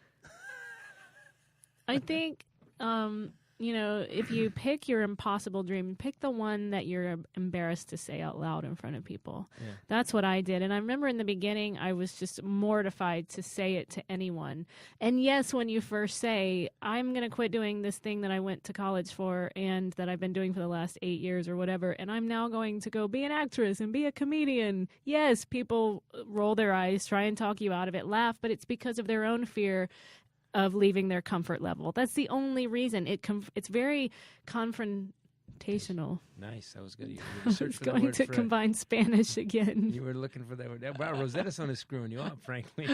I think, if you pick your impossible dream, pick the one that you're embarrassed to say out loud in front of people. Yeah. That's what I did. And I remember in the beginning, I was just mortified to say it to anyone. And yes, when you first say, I'm going to quit doing this thing that I went to college for and that I've been doing for the last 8 years or whatever, and I'm now going to go be an actress and be a comedian. Yes, people roll their eyes, try and talk you out of it, laugh, but it's because of their own fear of leaving their comfort level. That's the only reason. It's very confrontational. Nice, that was good. You was going to combine Spanish again. You were looking for that word. Wow, Rosetta Stone is screwing you up, frankly.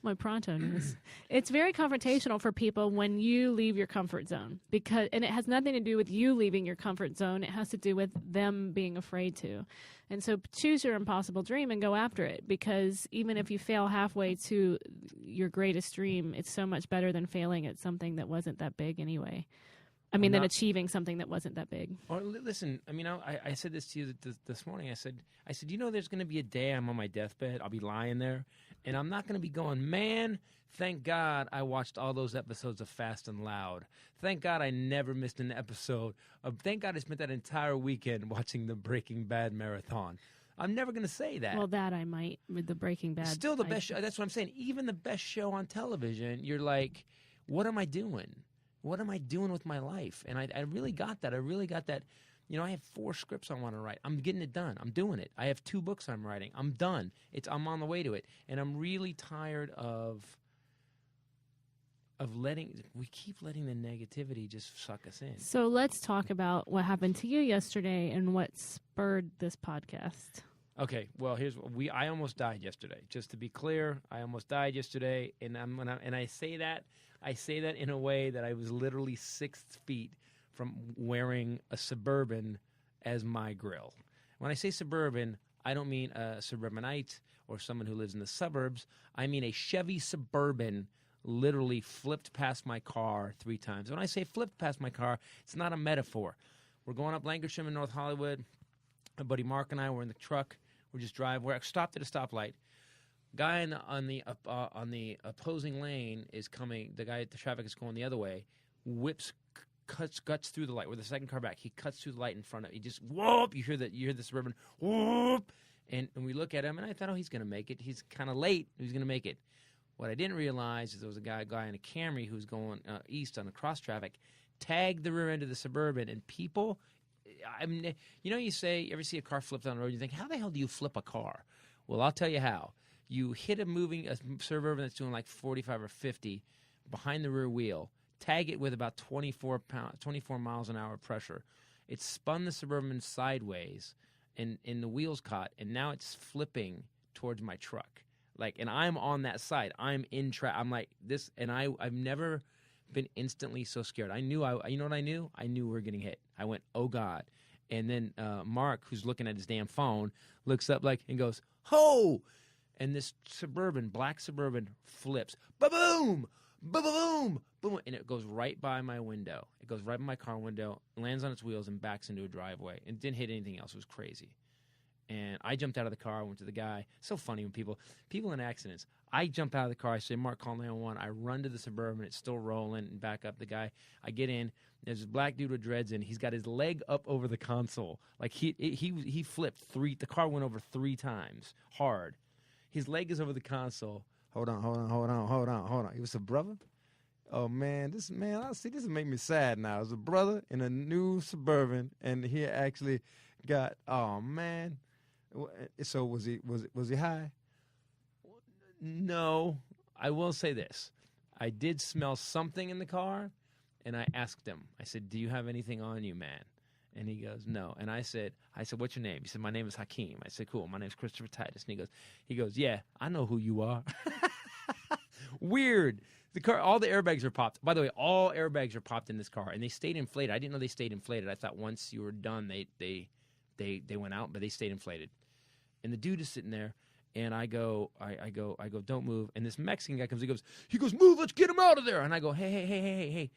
My pronto-ness. It's very confrontational for people when you leave your comfort zone, and it has nothing to do with you leaving your comfort zone. It has to do with them being afraid to. And so choose your impossible dream and go after it, because even if you fail halfway to your greatest dream, it's so much better than failing at something that wasn't that big anyway. Than achieving something that wasn't that big. Or listen, I said this to you this morning. I said, there's going to be a day I'm on my deathbed. I'll be lying there, and I'm not going to be going, man, thank God I watched all those episodes of Fast and Loud. Thank God I never missed an episode. Thank God I spent that entire weekend watching the Breaking Bad marathon. I'm never going to say that. Well, that I might with the Breaking Bad. Still the best show. That's what I'm saying. Even the best show on television, you're like, what am I doing? What am I doing with my life? And I really got that. I I have 4 scripts I want to write. I'm getting it done. I'm doing it. I have 2 books I'm writing. I'm done. I'm on the way to it. And I'm really tired of we keep letting the negativity just suck us in. So let's talk about what happened to you yesterday and what spurred this podcast. Okay, well, I almost died yesterday. Just to be clear, I almost died yesterday, and I say that in a way that I was literally 6 feet from wearing a Suburban as my grill. When I say suburban, I don't mean a suburbanite or someone who lives in the suburbs. I mean a Chevy Suburban literally flipped past my car 3 times. When I say flipped past my car, it's not a metaphor. We're going up Lankershim in North Hollywood. My buddy Mark and I were in the truck. We're just driving. We're stopped at a stoplight. Guy on the opposing lane is coming. The guy at the traffic is going the other way. Whips cuts through the light. We're the second car back. He cuts through the light in front of. He just whoop. You hear the Suburban whoop, and we look at him, and I thought, oh, he's gonna make it. He's kind of late. He's gonna make it. What I didn't realize is there was a guy in a Camry who's going east on the cross traffic, tagged the rear end of the Suburban, and people. You say, you ever see a car flip down the road, you think, how the hell do you flip a car? Well, I'll tell you how. You hit a Suburban that's doing like 45 or 50 behind the rear wheel, tag it with about 24 miles an hour pressure. It spun the Suburban sideways, and the wheels caught, and now it's flipping towards my truck. And I'm on that side. I'm in I'm like this, and I've never been instantly so scared. I knew you know what I knew? I knew we were getting hit. I went, oh God. And then Mark, who's looking at his damn phone, looks up and goes, ho! And this black Suburban flips. Ba-boom! Ba-boom! Boom! And it goes right by my window. It goes right by my car window, lands on its wheels, and backs into a driveway. And didn't hit anything else. It was crazy. And I jumped out of the car, went to the guy. So funny when people in accidents. I jump out of the car. I say, Mark, call 911. I run to the Suburban. It's still rolling, and back up the guy. I get in. There's this black dude with dreads in. He's got his leg up over the console. He flipped three. The car went over 3 times hard. His leg is over the console. Hold on. He was a brother? Oh, man. This will make me sad now. It was a brother in a new Suburban, and he actually got, oh, man. So was he high? No. I will say this. I did smell something in the car, and I asked him. I said, do you have anything on you, man? And he goes, no. And I said, what's your name? He said, my name is Hakeem. I said, cool. My name's Christopher Titus. And he goes, yeah, I know who you are. Weird. The car, all the airbags are popped. By the way, all airbags are popped in this car, and they stayed inflated. I didn't know they stayed inflated. I thought once you were done, they went out, but they stayed inflated. And the dude is sitting there, and I go, don't move. And this Mexican guy comes. He goes, move. Let's get him out of there. And I go, hey.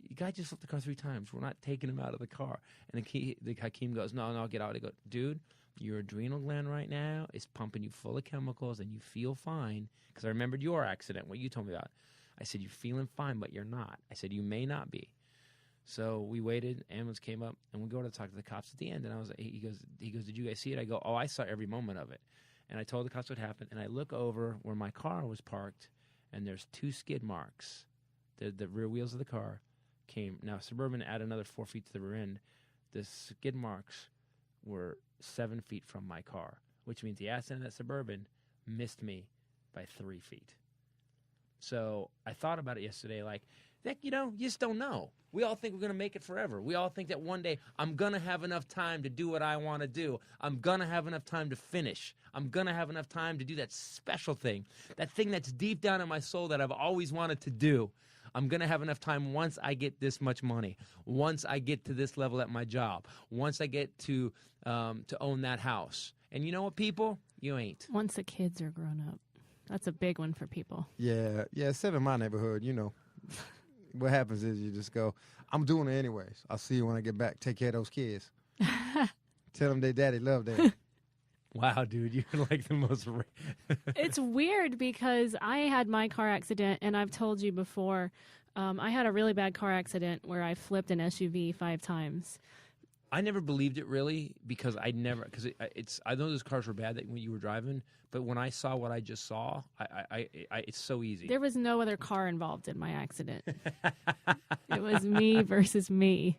The guy just flipped the car 3 times. We're not taking him out of the car. And the Hakeem goes, no, get out. I go, dude, your adrenal gland right now is pumping you full of chemicals, and you feel fine. Because I remembered your accident, what you told me about. I said, you're feeling fine, but you're not. I said, you may not be. So we waited. Ambulance came up, and we go to talk to the cops at the end. And I was like, he goes, did you guys see it? I go, oh, I saw every moment of it. And I told the cops what happened. And I look over where my car was parked, and there's 2 skid marks. The rear wheels of the car came. Now, Suburban add another 4 feet to the rear end. The skid marks were 7 feet from my car, which means the accident of that Suburban missed me by 3 feet. So I thought about it yesterday, you just don't know. We all think we're going to make it forever. We all think that one day I'm going to have enough time to do what I want to do. I'm going to have enough time to finish. I'm going to have enough time to do that special thing, that thing that's deep down in my soul that I've always wanted to do. I'm going to have enough time once I get this much money, once I get to this level at my job, once I get to own that house. And you know what, people? You ain't. Once the kids are grown up. That's a big one for people. Yeah, except in my neighborhood, what happens is you just go, I'm doing it anyways. I'll see you when I get back. Take care of those kids. Tell them they daddy love them. Wow, dude, you're like the most... It's weird because I had my car accident, and I've told you before, I had a really bad car accident where I flipped an SUV 5 times. I never believed it really because I know those cars were bad when you were driving, but when I saw what I just saw, it's so easy. There was no other car involved in my accident. It was me versus me.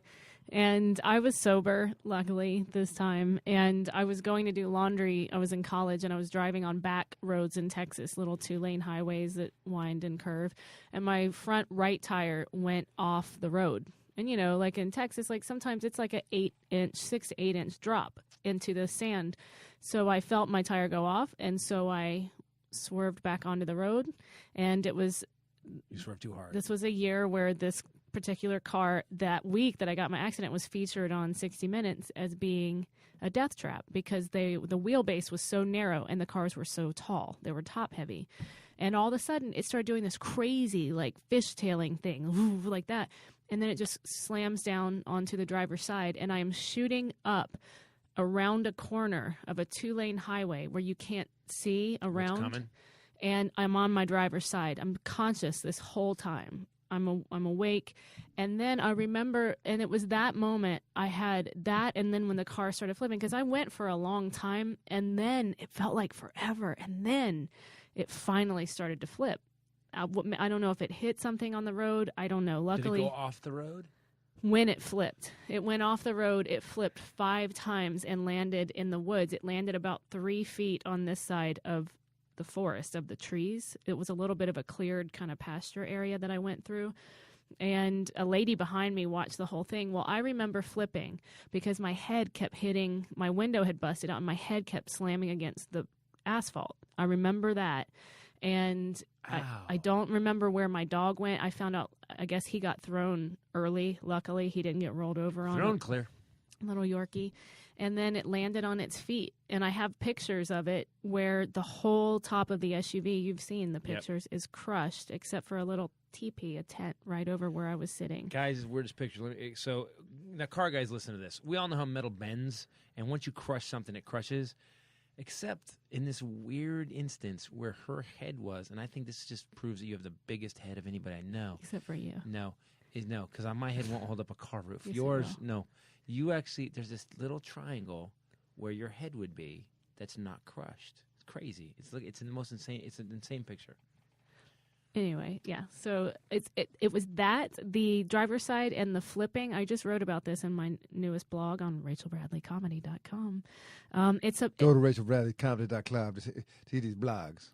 And I was sober, luckily, this time. And I was going to do laundry. I was in college, and I was driving on back roads in Texas, little 2-lane highways that wind and curve. And my front right tire went off the road. And, like in Texas, sometimes it's like a 6 to 8 inch drop into the sand. So I felt my tire go off, and so I swerved back onto the road. And it was... You swerved too hard. This was a year where this particular car, that week that I got my accident, was featured on 60 Minutes as being a death trap because the wheelbase was so narrow and the cars were so tall. They were top heavy. And all of a sudden, it started doing this crazy, fishtailing thing, like that. And then it just slams down onto the driver's side, and I am shooting up around a corner of a 2-lane highway where you can't see around. What's coming? And I'm on my driver's side. I'm conscious this whole time. I'm awake. And then I remember, and it was that moment I had that, and then when the car started flipping, because I went for a long time, and then it felt like forever, and then it finally started to flip. I don't know if it hit something on the road. I don't know. Luckily, did it go off the road? When it flipped, it went off the road. It flipped 5 times and landed in the woods. It landed about 3 feet on this side of the forest, of the trees. It was a little bit of a cleared kind of pasture area that I went through. And a lady behind me watched the whole thing. Well, I remember flipping because my head kept hitting, my window had busted out and my head kept slamming against the asphalt. I remember that. And I don't remember where my dog went. I found out, I guess he got thrown early. Luckily, he didn't get rolled over on Thrown clear. Little Yorkie. And then it landed on its feet. And I have pictures of it where the whole top of the SUV, you've seen the pictures, is crushed except for a little teepee, a tent right over where I was sitting. Guys, weirdest picture. So, now car guys, listen to this. We all know how metal bends, and once you crush something, it crushes. Except in this weird instance where her head was, and I think this just proves that you have the biggest head of anybody I know. Except for you. No, because my head won't hold up a car roof. Yes, Yours, no. You actually, there's this little triangle where your head would be that's not crushed. It's crazy. It's the most insane. It's an insane picture. Anyway, yeah. So it was that, the driver's side and the flipping. I just wrote about this in my newest blog on RachelBradleyComedy.com. Go to RachelBradleyComedy.com to see these blogs.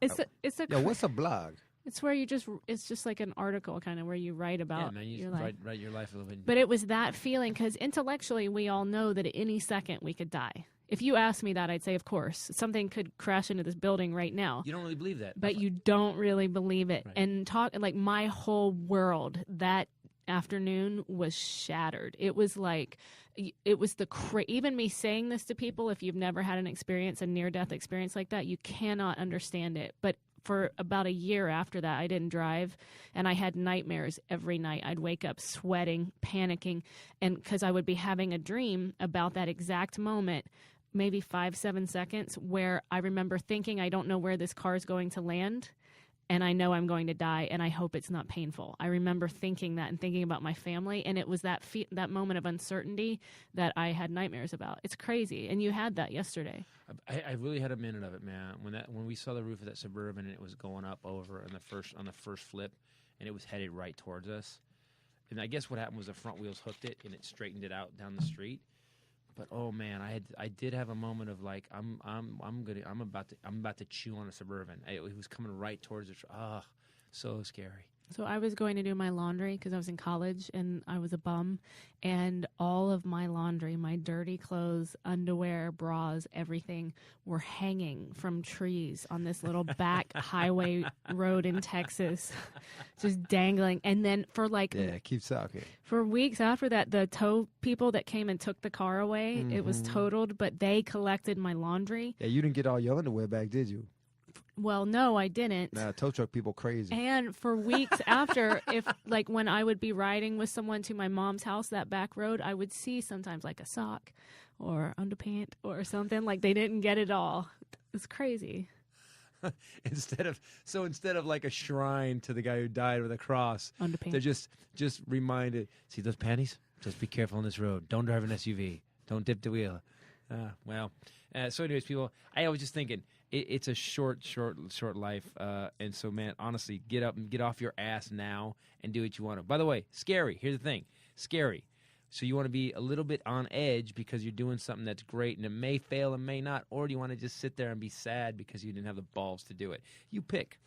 What's a blog? It's where it's just like an article kind of where you write about your life. Write your life a little bit. But it was that feeling because intellectually we all know that at any second we could die. If you asked me that, I'd say, of course. Something could crash into this building right now. You don't really believe that. But you don't really believe it. Right. And my whole world that afternoon was shattered. It was like, even me saying this to people, if you've never had a near-death experience like that, you cannot understand it. But for about a year after that, I didn't drive, and I had nightmares every night. I'd wake up sweating, panicking, and because I would be having a dream about that exact moment, maybe 5-7 seconds, where I remember thinking, I don't know where this car is going to land, and I know I'm going to die, and I hope it's not painful. I remember thinking that and thinking about my family, and it was that moment of uncertainty that I had nightmares about. It's crazy, and you had that yesterday. I really had a minute of it, man. When we saw the roof of that Suburban and it was going up over on the first flip, and it was headed right towards us. And I guess what happened was the front wheels hooked it and it straightened it out down the street. But oh man, I did have a moment of like I'm about to chew on a Suburban. It was coming right towards us. So scary. So I was going to do my laundry because I was in college and I was a bum, and all of my laundry, my dirty clothes, underwear, bras, everything were hanging from trees on this little back highway road in Texas, just dangling. And then keep talking. For weeks after that, the tow people that came and took the car away, it was totaled, but they collected my laundry. Yeah, you didn't get all your underwear back, did you? Well, no, I didn't. Nah, tow truck people crazy. And for weeks after, when I would be riding with someone to my mom's house, that back road, I would see sometimes like a sock or underpant or something. Like they didn't get it all. It's crazy. Instead of like a shrine to the guy who died with a cross, underpants. They're just reminded. See those panties? Just be careful on this road. Don't drive an SUV. Don't dip the wheel. So anyways, people, I was just thinking, it's a short life, and so, man, honestly, get up and get off your ass now and do what you want to. By the way, scary. Here's the thing. Scary. So you want to be a little bit on edge because you're doing something that's great, and it may fail and may not, or do you want to just sit there and be sad because you didn't have the balls to do it? You pick.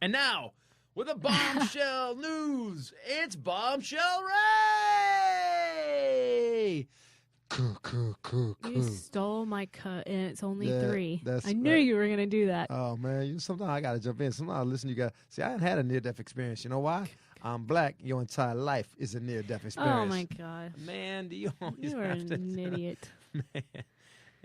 And now, with a bombshell news, it's Bombshell Rae! You stole my cut, and it's only 3. I knew you were going to do that. Oh, man. Sometimes I got to jump in. Sometimes I listen, you got see, I haven't had a near-death experience. You know why? I'm black. Your entire life is a near-death experience. Oh, my God. Man, do you always You are have to... an idiot.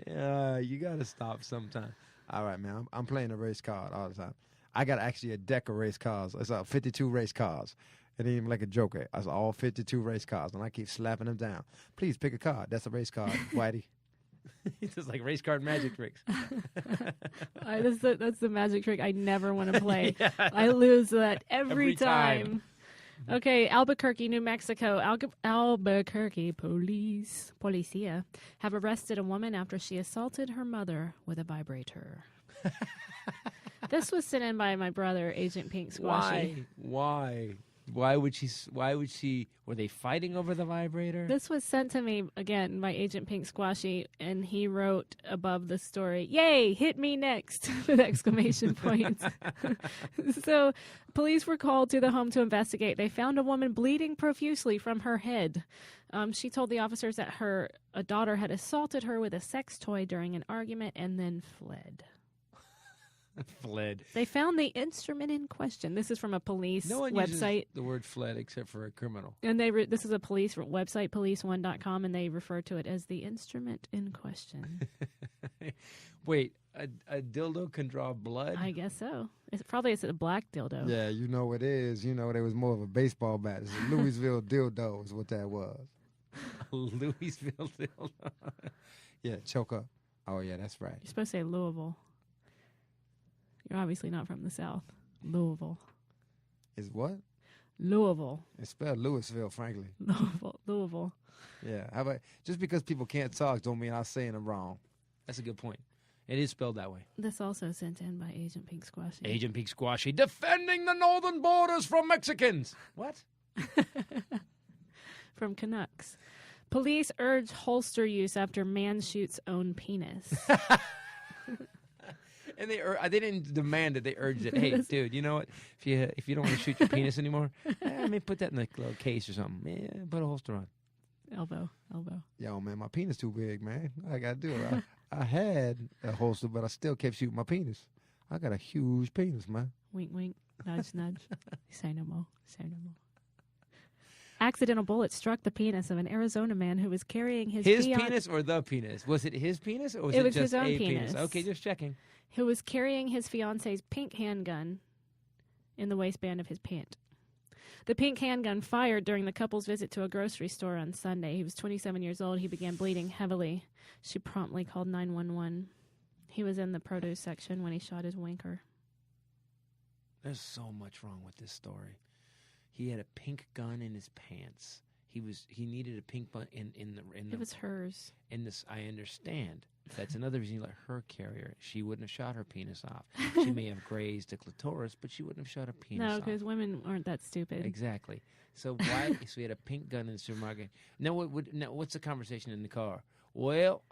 Man, you got to stop sometime. All right, man. I'm playing a race card all the time. I got actually a deck of race cards. It's 52 race cards. It ain't even like a joker. It's all 52 race cards, and I keep slapping them down. Please pick a card. That's a race card, Whitey. It's just like race card magic tricks. That's the magic trick I never want to play. Yeah. I lose that every time. Okay, Albuquerque, New Mexico. Albuquerque policia have arrested a woman after she assaulted her mother with a vibrator. This was sent in by my brother, Agent Pink Squashy. Why? Why would she? Were they fighting over the vibrator? This was sent to me, again, by Agent Pink Squashy, and he wrote above the story, "Yay, hit me next," with exclamation points. So, police were called to the home to investigate. They found a woman bleeding profusely from her head. She told the officers that a daughter had assaulted her with a sex toy during an argument and then fled. Fled. They found the instrument in question. This is from a police No one website. uses the word fled except for a criminal. And this is a police website, police1.com, and they refer to it as the instrument in question. Wait, a dildo can draw blood? I guess so. It's a black dildo. Yeah, you know it is. You know, there was more of a baseball bat. It's a Louisville dildo is what that was. Louisville dildo. Yeah, choke up. Oh, yeah, that's right. You're supposed to say Louisville. You're obviously not from the South. Louisville. Is what? Louisville. It's spelled Louisville, frankly. Louisville. Yeah. How about just because people can't talk don't mean I'm saying them wrong. That's a good point. It is spelled that way. This also sent in by Agent Pink Squashy. Agent Pink Squashy defending the northern borders from Mexicans. What? From Canucks. Police urge holster use after man shoots own penis. And they didn't demand it. They urged it. Hey, dude, you know what? If you don't want to shoot your penis anymore, maybe put that in a little case or something. Yeah, put a holster on. Elbow. Yo, man, my penis too big, man. I got to do it. I had a holster, but I still kept shooting my penis. I got a huge penis, man. Wink, wink. Nudge, nudge. Say no more. Accidental bullet struck the penis of an Arizona man who was carrying his penis or the penis? Was it his penis or was it just his own a penis? Okay, just checking. Who was carrying his fiance's pink handgun in the waistband of his pant. The pink handgun fired during the couple's visit to a grocery store on Sunday. He was 27 years old. He began bleeding heavily. She promptly called 911. He was in the produce section when he shot his wanker. There's so much wrong with this story. He had a pink gun in his pants. He needed a pink gun in the. It was hers. In this, I understand. That's another reason you let her carry her. She wouldn't have shot her penis off. She may have grazed a clitoris, but she wouldn't have shot her penis off. No, because women aren't that stupid. Exactly. So why? So he had a pink gun in the supermarket. Now what's the conversation in the car? Well,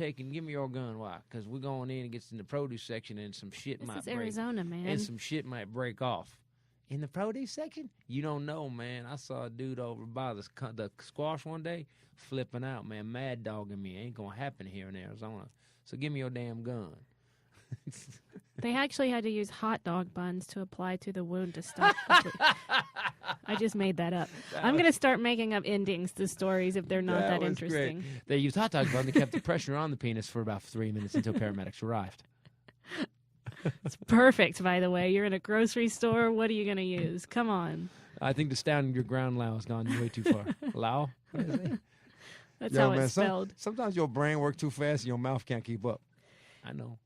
give me your gun. Why? Because we're going in and gets in the produce section and some shit This might is break. Arizona, man. And some shit might break off. In the produce section? You don't know, man. I saw a dude over by the squash one day flipping out, man, mad dogging me. Ain't going to happen here in Arizona. So give me your damn gun. They actually had to use hot dog buns to apply to the wound to stop. I just made that up. I'm going to start making up endings to stories if they're not that interesting. Great. They used hot dog buns. They kept the pressure on the penis for about 3 minutes until paramedics arrived. It's perfect, by the way. You're in a grocery store. What are you going to use? Come on. I think the stand your ground Lao has gone way too far. Lao? That's how it's spelled. Sometimes your brain works too fast and your mouth can't keep up. I know.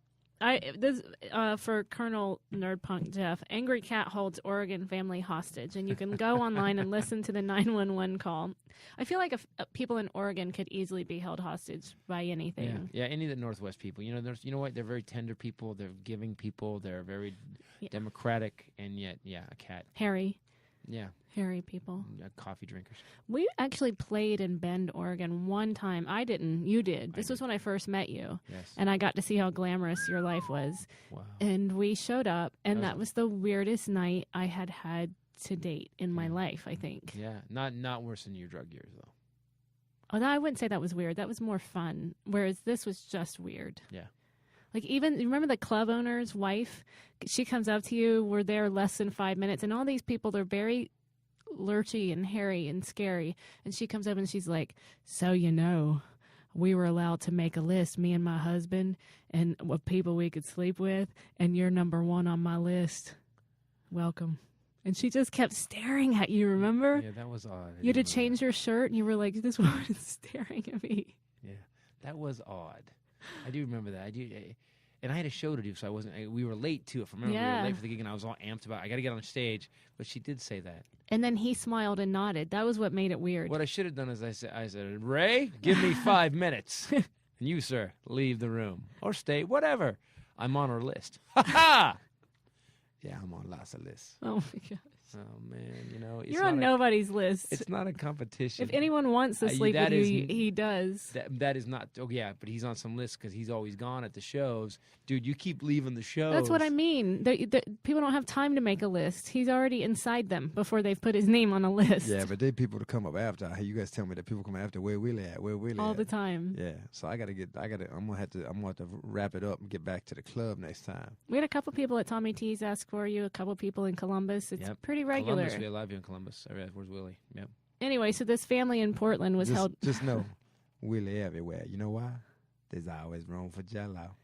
For Colonel Nerdpunk Jeff, angry cat holds Oregon family hostage, and you can go online and listen to the 911 call. I feel like people in Oregon could easily be held hostage by anything. Yeah, any of the Northwest people. You know what? They're very tender people. They're giving people. They're very democratic, and yet, a cat. Hairy. Yeah. Hairy people. Coffee drinkers. We actually played in Bend, Oregon one time. I didn't. You did. This was when I first met you. Yes. And I got to see how glamorous your life was. Wow. And we showed up, and that was the weirdest night I had to date in my life, I think. Yeah. Not worse than your drug years, though. Oh, no, I wouldn't say that was weird. That was more fun, whereas this was just weird. Yeah. Like, even, you remember the club owner's wife? She comes up to you, we're there less than 5 minutes, and all these people, they're very lurchy and hairy and scary. And she comes up and she's like, so we were allowed to make a list, me and my husband, and what people we could sleep with, and you're number one on my list. Welcome. And she just kept staring at you, remember? Yeah, that was odd. You had to change your shirt, and you were like, this woman is staring at me. Yeah, that was odd. I do remember that. And I had a show to do, so we were late, too. If I remember, we Yeah. were late for the gig, and I was all amped about I got to get on stage. But she did say that. And then he smiled and nodded. That was what made it weird. What I should have done is I said, Ray, give me 5 minutes. And you, sir, leave the room. Or stay, whatever. I'm on her list. Ha ha! Yeah, I'm on lots of lists. Oh, my God. Oh, man, you know. It's You're on nobody's list. It's not a competition. If anyone wants to sleep with you, he does. That is not. Oh, yeah, but he's on some list because he's always gone at the shows. Dude, you keep leaving the shows. That's what I mean. People don't have time to make a list. He's already inside them before they've put his name on a list. Yeah, but they people to come up after. Hey, you guys tell me that people come after where Willie at, where Willie All at. the time. Yeah, so I'm gonna have to wrap it up and get back to the club next time. We had a couple people at Tommy T's ask for you, a couple people in Columbus. It's Yep. pretty regular. Columbus, we love you in Columbus. Where's Willie? Yep. Anyway, so this family in Portland was held. Just know, Willie everywhere. You know why? There's always room for Jello.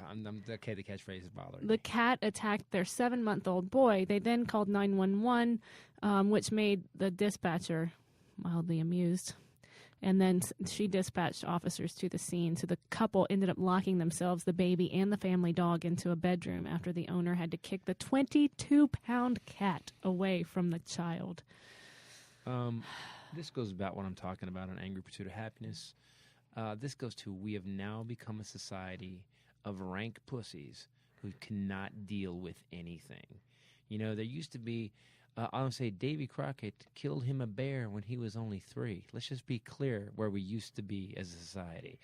I'm okay. The catchphrase is bothering The me. cat attacked their 7-month-old boy. They then called 911, which made the dispatcher mildly amused. And then she dispatched officers to the scene. So the couple ended up locking themselves, the baby, and the family dog into a bedroom after the owner had to kick the 22-pound cat away from the child. This goes about what I'm talking about on Angry Pursuit of Happiness. This goes to we have now become a society of rank pussies who cannot deal with anything. You know, there used to be, I'll say Davy Crockett killed him a bear when he was only 3. Let's just be clear where we used to be as a society.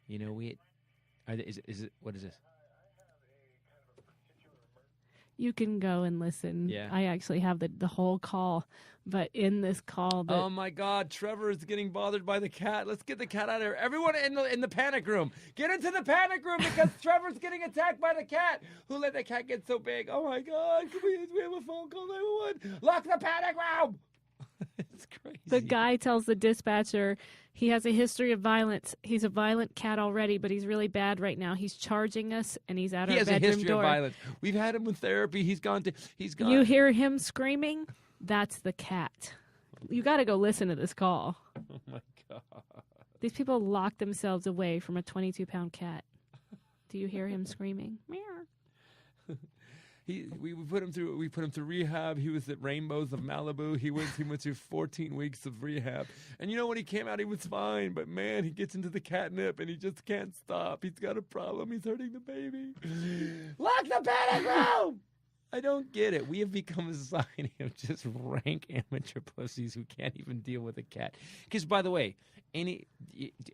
You know, what is this? You can go and listen. Yeah. I actually have the whole call. But in this call... Oh, my God. Trevor is getting bothered by the cat. Let's get the cat out of here. Everyone in the panic room. Get into the panic room because Trevor's getting attacked by the cat. Who let the cat get so big? Oh, my God. We have a phone call 911. Lock the panic room. It's crazy. The guy tells the dispatcher he has a history of violence. He's a violent cat already, but he's really bad right now. He's charging us, and he's at He our has a bedroom history door. of violence. We've had him in therapy. He's gone. You hear him screaming? That's the cat. You got to go listen to this call. Oh, my God. These people lock themselves away from a 22-pound cat. Do you hear him screaming? Meow. We put him through rehab. He was at Rainbows of Malibu. He went through 14 weeks of rehab. And you know, when he came out, he was fine. But man, he gets into the catnip and he just can't stop. He's got a problem. He's hurting the baby. Lock the panic room! I don't get it. We have become a society of just rank amateur pussies who can't even deal with a cat. Because, by the way, any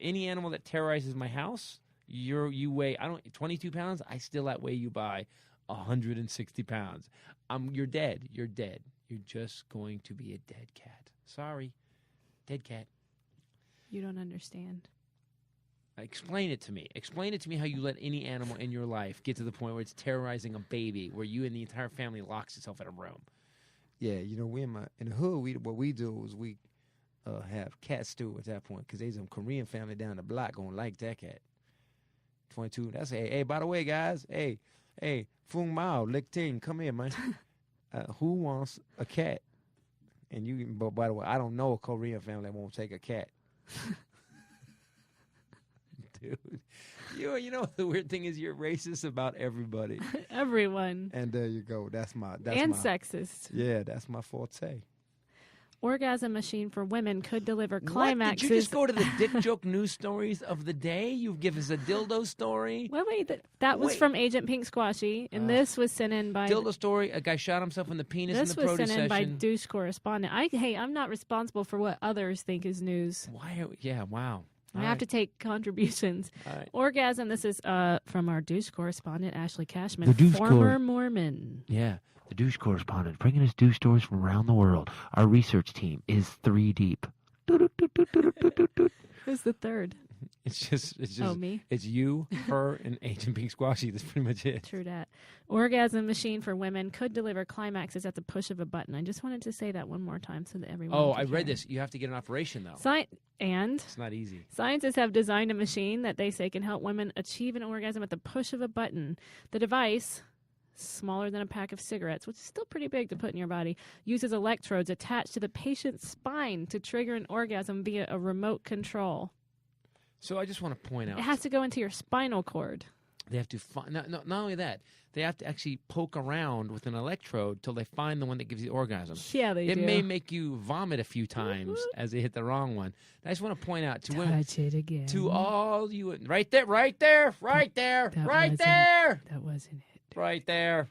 animal that terrorizes my house, you weigh 22 pounds. I still outweigh you by 160 pounds. You're dead. You're dead. You're just going to be a dead cat. Sorry. Dead cat. You don't understand. Explain it to me. Explain it to me how you let any animal in your life get to the point where it's terrorizing a baby, where you and the entire family locks itself in a room. Yeah, you know, we in the hood. What we do is we have cat stew at that point because there's some Korean family down the block gonna like that cat. 22. That's hey. By the way, guys, hey, Fung Mao, Lick Ting, come here, man. Who wants a cat? And but by the way, I don't know a Korean family that won't take a cat. Dude, you know the weird thing is you're racist about everybody. Everyone. And there you go. That's and sexist. Yeah, that's my forte. Orgasm machine for women could deliver climaxes. Did you just go to the dick joke news stories of the day? You give us a dildo story. Wait, that was from Agent Pink Squashy, and this was sent in by... Dildo story, a guy shot himself in the penis in the produce session. This was sent in by Douche Correspondent. I'm not responsible for what others think is news. Wow. I have to take contributions. Right. Orgasm, this is from our Douche Correspondent, Ashley Cashman, former Mormon. Yeah. The douche correspondent, bringing us douche stories from around the world. Our research team is 3 deep. Who's the third? It's just me. It's you, her, and Agent Pink Squashy. That's pretty much it. True that. Orgasm machine for women could deliver climaxes at the push of a button. I just wanted to say that one more time so that everyone. Oh, I read this. You have to get an operation though. It's not easy. Scientists have designed a machine that they say can help women achieve an orgasm at the push of a button. The device, smaller than a pack of cigarettes, which is still pretty big to put in your body, uses electrodes attached to the patient's spine to trigger an orgasm via a remote control. So I just want to point out. It has to go into your spinal cord. They have to find, not only that, they have to actually poke around with an electrode till they find the one that gives you orgasm. Yeah, they do. It may make you vomit a few times as they hit the wrong one. I just want to point out to women, Touch it again. to all you, right there, right there, right there, That right wasn't- there, That wasn't it. right there.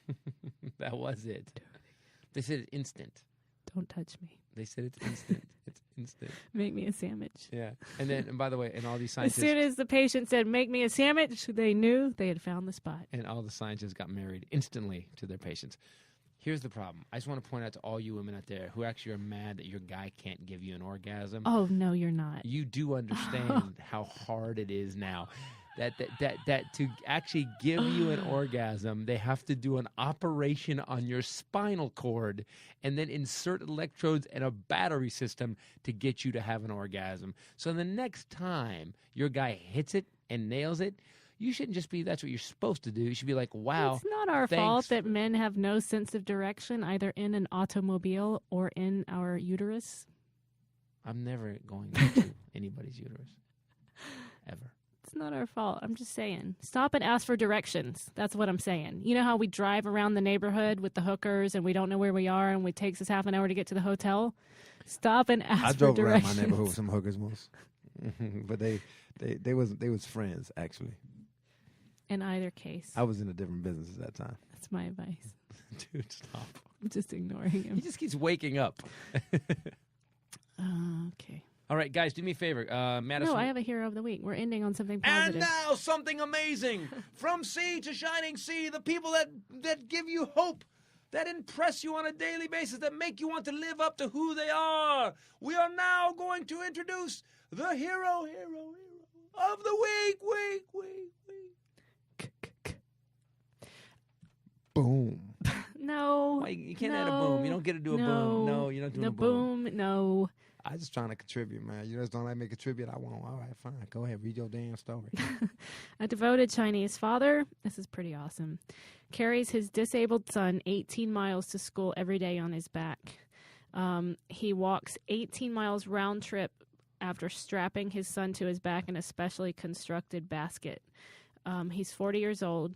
Do it again. That was it. They said it's instant. Don't touch me. They said it's instant. It's instant. Make me a sandwich. Yeah. And by the way, and all these As scientists, soon as the patient said, make me a sandwich, they knew they had found the spot. and all the scientists got married instantly to their patients. Here's the problem. I just want to point out to all you women out there who actually are mad that your guy can't give you an orgasm. Oh, no, you're not. You do understand how hard it is now. That to actually give you an orgasm, they have to do an operation on your spinal cord and then insert electrodes and a battery system to get you to have an orgasm. So the next time your guy hits it and nails it, you shouldn't just be, that's what you're supposed to do. You should be like, wow. It's not our thanks fault that men have no sense of direction, either in an automobile or in our uterus. I'm never going into anybody's uterus. Ever. It's not our fault. I'm just saying. Stop and ask for directions. That's what I'm saying. You know how we drive around the neighborhood with the hookers and we don't know where we are and it takes us half an hour to get to the hotel? Stop and ask I for drove around directions. my neighborhood with some hookers once, but they was friends actually. In either case, I was in a different business at that time. that's my advice. Dude, stop. I'm just ignoring He him. just keeps waking up. Okay. All right, guys, do me a favor. Madison. No, I have a hero of the week. We're ending on something And positive. now something amazing. From sea to shining sea, the people that give you hope, that impress you on a daily basis, that make you want to live up to who they are. We are now going to introduce the hero of the week. Boom. No. Why, you can't no, add a boom. You don't get to do a boom. No, you're not doing the a boom. No. I just trying to contribute, man. You just don't let me contribute. I won't. All right, fine. Go ahead. Read your damn story. A devoted Chinese father, this is pretty awesome, carries his disabled son 18 miles to school every day on his back. He walks 18 miles round trip after strapping his son to his back in a specially constructed basket. He's 40 years old.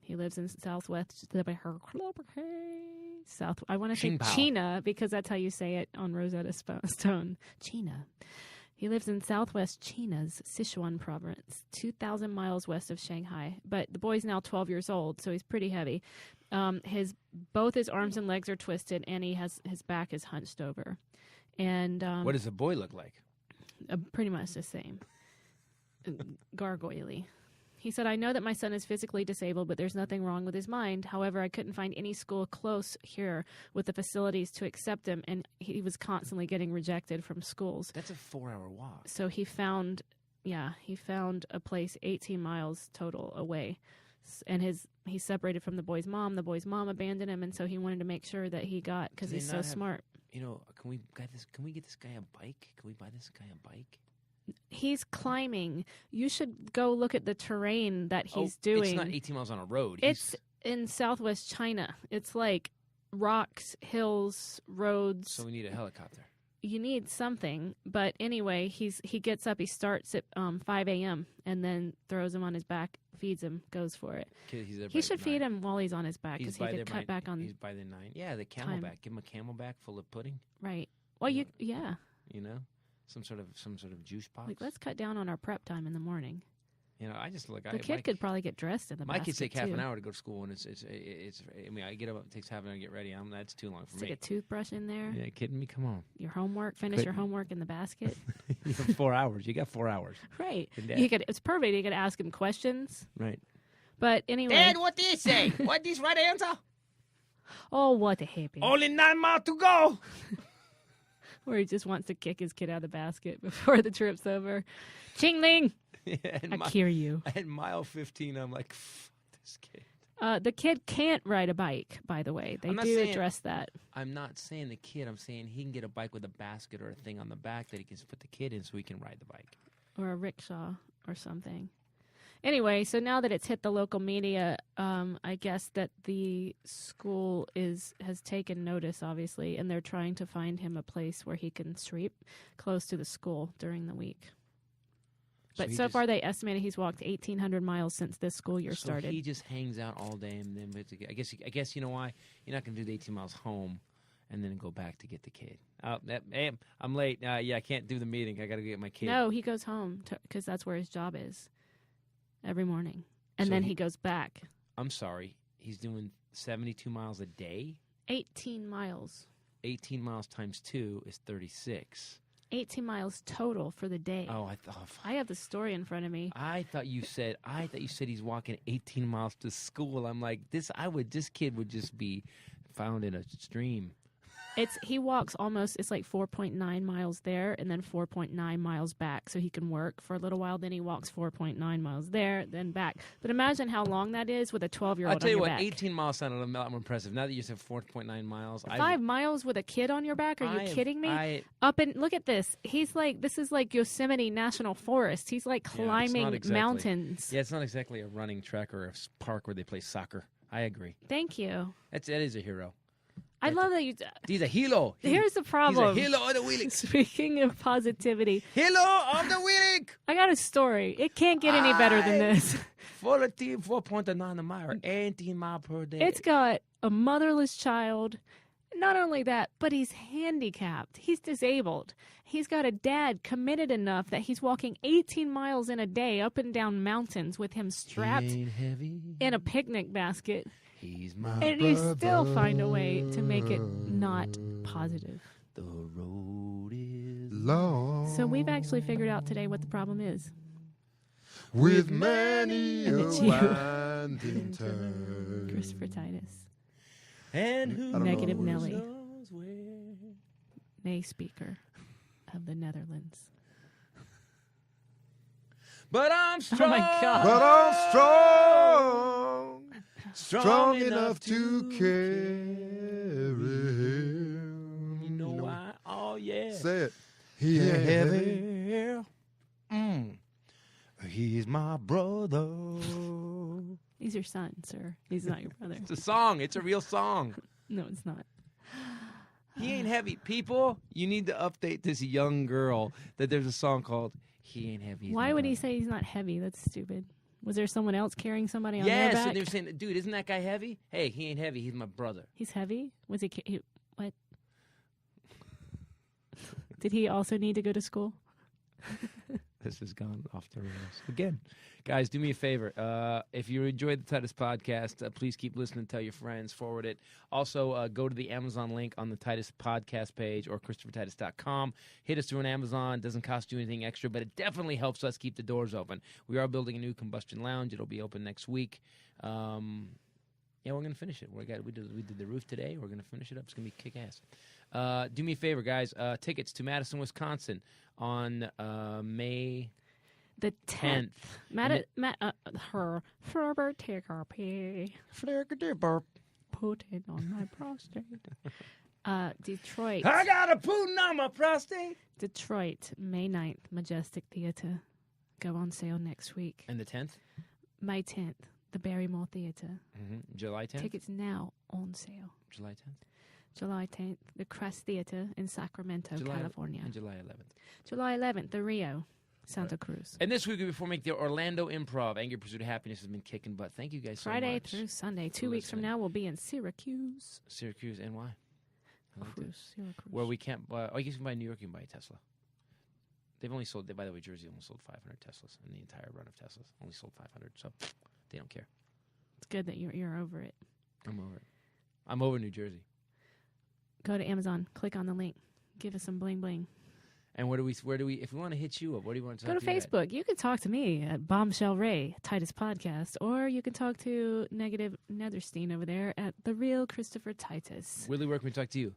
He lives in Southwest. I want to say Qingpao. China because that's how you say it on Rosetta Stone. China. He lives in southwest China's Sichuan province, 2,000 miles west of Shanghai. But the boy's now 12 years old, so he's pretty heavy. Both his arms and legs are twisted, and his back is hunched over. And What does the boy look like? pretty much the same. Gargoyle-y. He said, I know that my son is physically disabled, but there's nothing wrong with his mind. However, I couldn't find any school close here with the facilities to accept him, and he was constantly getting rejected from schools. That's a 4-hour walk. So he found a place 18 miles total away. And he's separated from the boy's mom. The boy's mom abandoned him, and so he wanted to make sure that he got, because Do they he's so not have- smart. You know, can we get this guy a bike? Can we buy this guy a bike? He's climbing. You should go look at the terrain that he's It's doing. not 18 miles on a road. It's in southwest China. It's like rocks, hills, roads. So we need a helicopter. You need something. But anyway, he gets up. He starts at 5 a.m. and then throws him on his back, feeds him, goes for it. He's there He by should 9. feed him while he's on his back He's because he by could there cut by- back on. He's by the 9. Yeah, the time. camelback. Give him a camelback full of pudding. Right. Well, yeah. You know, some sort of juice box. Like, let's cut down on our prep time in the morning. You know, I just look. The kid could probably get dressed in the My basket, kids take half too. an hour to go to school, and it's. I mean, I get up. It takes half an hour to get ready. That's too long for Stick me. a toothbrush in there. Yeah, kidding me? Come on. Your homework. Finish your homework in the basket. You have 4 hours. You got 4 hours. Right. Yeah. It's perfect. You could ask him questions. Right. But anyway. Dad, what did he say? What is right answer? Oh, what a happy. Only 9 miles to go. Where he just wants to kick his kid out of the basket before the trip's over. Ching Ling! Yeah, and I hear you. At mile 15, I'm like, fuck this kid. The kid can't ride a bike, by the way. They I'm not do saying- address that. I'm not saying the kid. I'm saying he can get a bike with a basket or a thing on the back that he can put the kid in so he can ride the bike. Or a rickshaw or something. Anyway, so now that it's hit the local media, I guess that the school has taken notice, obviously, and they're trying to find him a place where he can sleep close to the school during the week. But so far, they estimated he's walked 1,800 miles since this school year started. He just hangs out all day, and then I guess you know why you're not going to do the 18 miles home, and then go back to get the kid. Hey, I'm late. Yeah, I can't do the meeting. I got to get my kid. No, he goes home because that's where his job is every morning, and then he goes back. I'm sorry. He's doing 72 miles a day? 18 miles. 18 miles times 2 is 36. 18 miles total for the day. Oh, I have the story in front of me. I thought you said he's walking 18 miles to school. I'm like, this kid would just be found in a stream. He walks almost, it's like 4.9 miles there and then 4.9 miles back so he can work for a little while. Then he walks 4.9 miles there, then back. But imagine how long that is with a 12-year-old I'll tell you what, back. 18 miles sounded a lot more impressive. Now that you said 4.9 miles. 5 miles with a kid on your back? Are you kidding me? Look at this. This is like Yosemite National Forest. He's like climbing mountains. Yeah, it's not exactly a running track or a park where they play soccer. I agree. Thank you. That is a hero. I love that you... He's a hero. Here's the problem. He's a hero of the wheeling. Speaking of positivity... Hero of the wheeling! I got a story. It can't get any better than this. 4.9 miles, 18 miles per day. It's got a motherless child. Not only that, but he's handicapped. He's disabled. He's got a dad committed enough that he's walking 18 miles in a day up and down mountains with him strapped in a picnic basket. He's my and you still find a way to make it not positive. The road is long. So we've actually figured out today what the problem is. With many a winding turn. Christopher Titus. And who Negative knows Nelly. where. Nay speaker of the Netherlands. But I'm strong. Oh my God. But I'm strong. Strong enough to carry him. You know why? Oh, yeah. Say it. He ain't heavy. He's my brother. He's your son, sir. He's not your brother. It's a song. It's a real song. No, it's not. He ain't heavy. People, you need to update this young girl that there's a song called He Ain't Heavy. Why would he say he's not heavy? That's stupid. Was there someone else carrying somebody on their back? Yes, and they were saying, dude, isn't that guy heavy? Hey, he ain't heavy. He's my brother. He's heavy? Was he what? Did he also need to go to school? This has gone off the rails again. Guys, do me a favor. If you enjoyed the Titus podcast, please keep listening. Tell your friends. Forward it. Also, go to the Amazon link on the Titus podcast page or ChristopherTitus.com. Hit us through an Amazon. It doesn't cost you anything extra, but it definitely helps us keep the doors open. We are building a new Combustion Lounge. It'll be open next week. Yeah, we're going to finish it. We did the roof today. We're going to finish it up. It's going to be kick-ass. Do me a favor, guys. Tickets to Madison, Wisconsin on May the 10th. Her Ferber take our pee. Put it on my prostate. Detroit. I got a Putin on my prostate. Detroit, May 9th, Majestic Theater. Go on sale next week. And the 10th? May 10th, the Barrymore Theater. July 10th? Tickets now on sale. July 10th? July 10th, the Crest Theater in Sacramento, California. And July 11th. July 11th, the Rio, Santa Cruz. And this week, before we make the Orlando Improv, Anger Pursuit of Happiness has been kicking butt. Thank you guys so much. Friday through Sunday. 2 weeks from now, we'll be in Syracuse. Syracuse, and why? Syracuse. Where we can't buy, I guess you can buy in New York, you can buy a Tesla. They've only sold, by the way, Jersey almost sold 500 Teslas in the entire run of Teslas. Only sold 500, so they don't care. It's good that you're over it. I'm over it. I'm over New Jersey. Go to Amazon, click on the link, give us some bling bling. And where do we, if we want to hit you up, what do you want to talk to? Go to Facebook. You can talk to me at Bombshell Rae, Titus Podcast, or you can talk to Negative Netherstein over there at The Real Christopher Titus. Willie, where can we talk to you?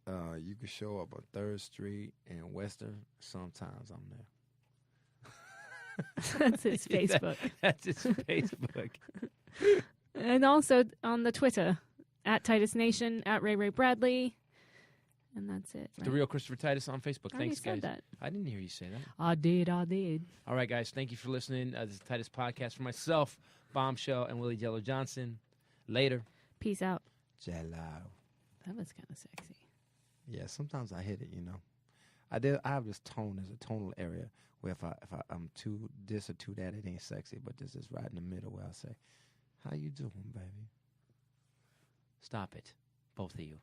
You can show up on 3rd Street and Western. Sometimes I'm there. That's his Facebook. That's his Facebook. And also on the Twitter, at Titus Nation, at Ray Ray Bradley. And that's it. Right? The Real Christopher Titus on Facebook. Thanks, guys. Said that. I didn't hear you say that. I did. All right, guys. Thank you for listening. This is the Titus Podcast for myself, Bombshell, and Willie Jello Johnson. Later. Peace out. Jello. That was kind of sexy. Yeah, sometimes I hit it, you know. I have this tone. There's a tonal area where if I'm too this or too that, it ain't sexy. But this is right in the middle where I say, "How you doing, baby?" Stop it, both of you.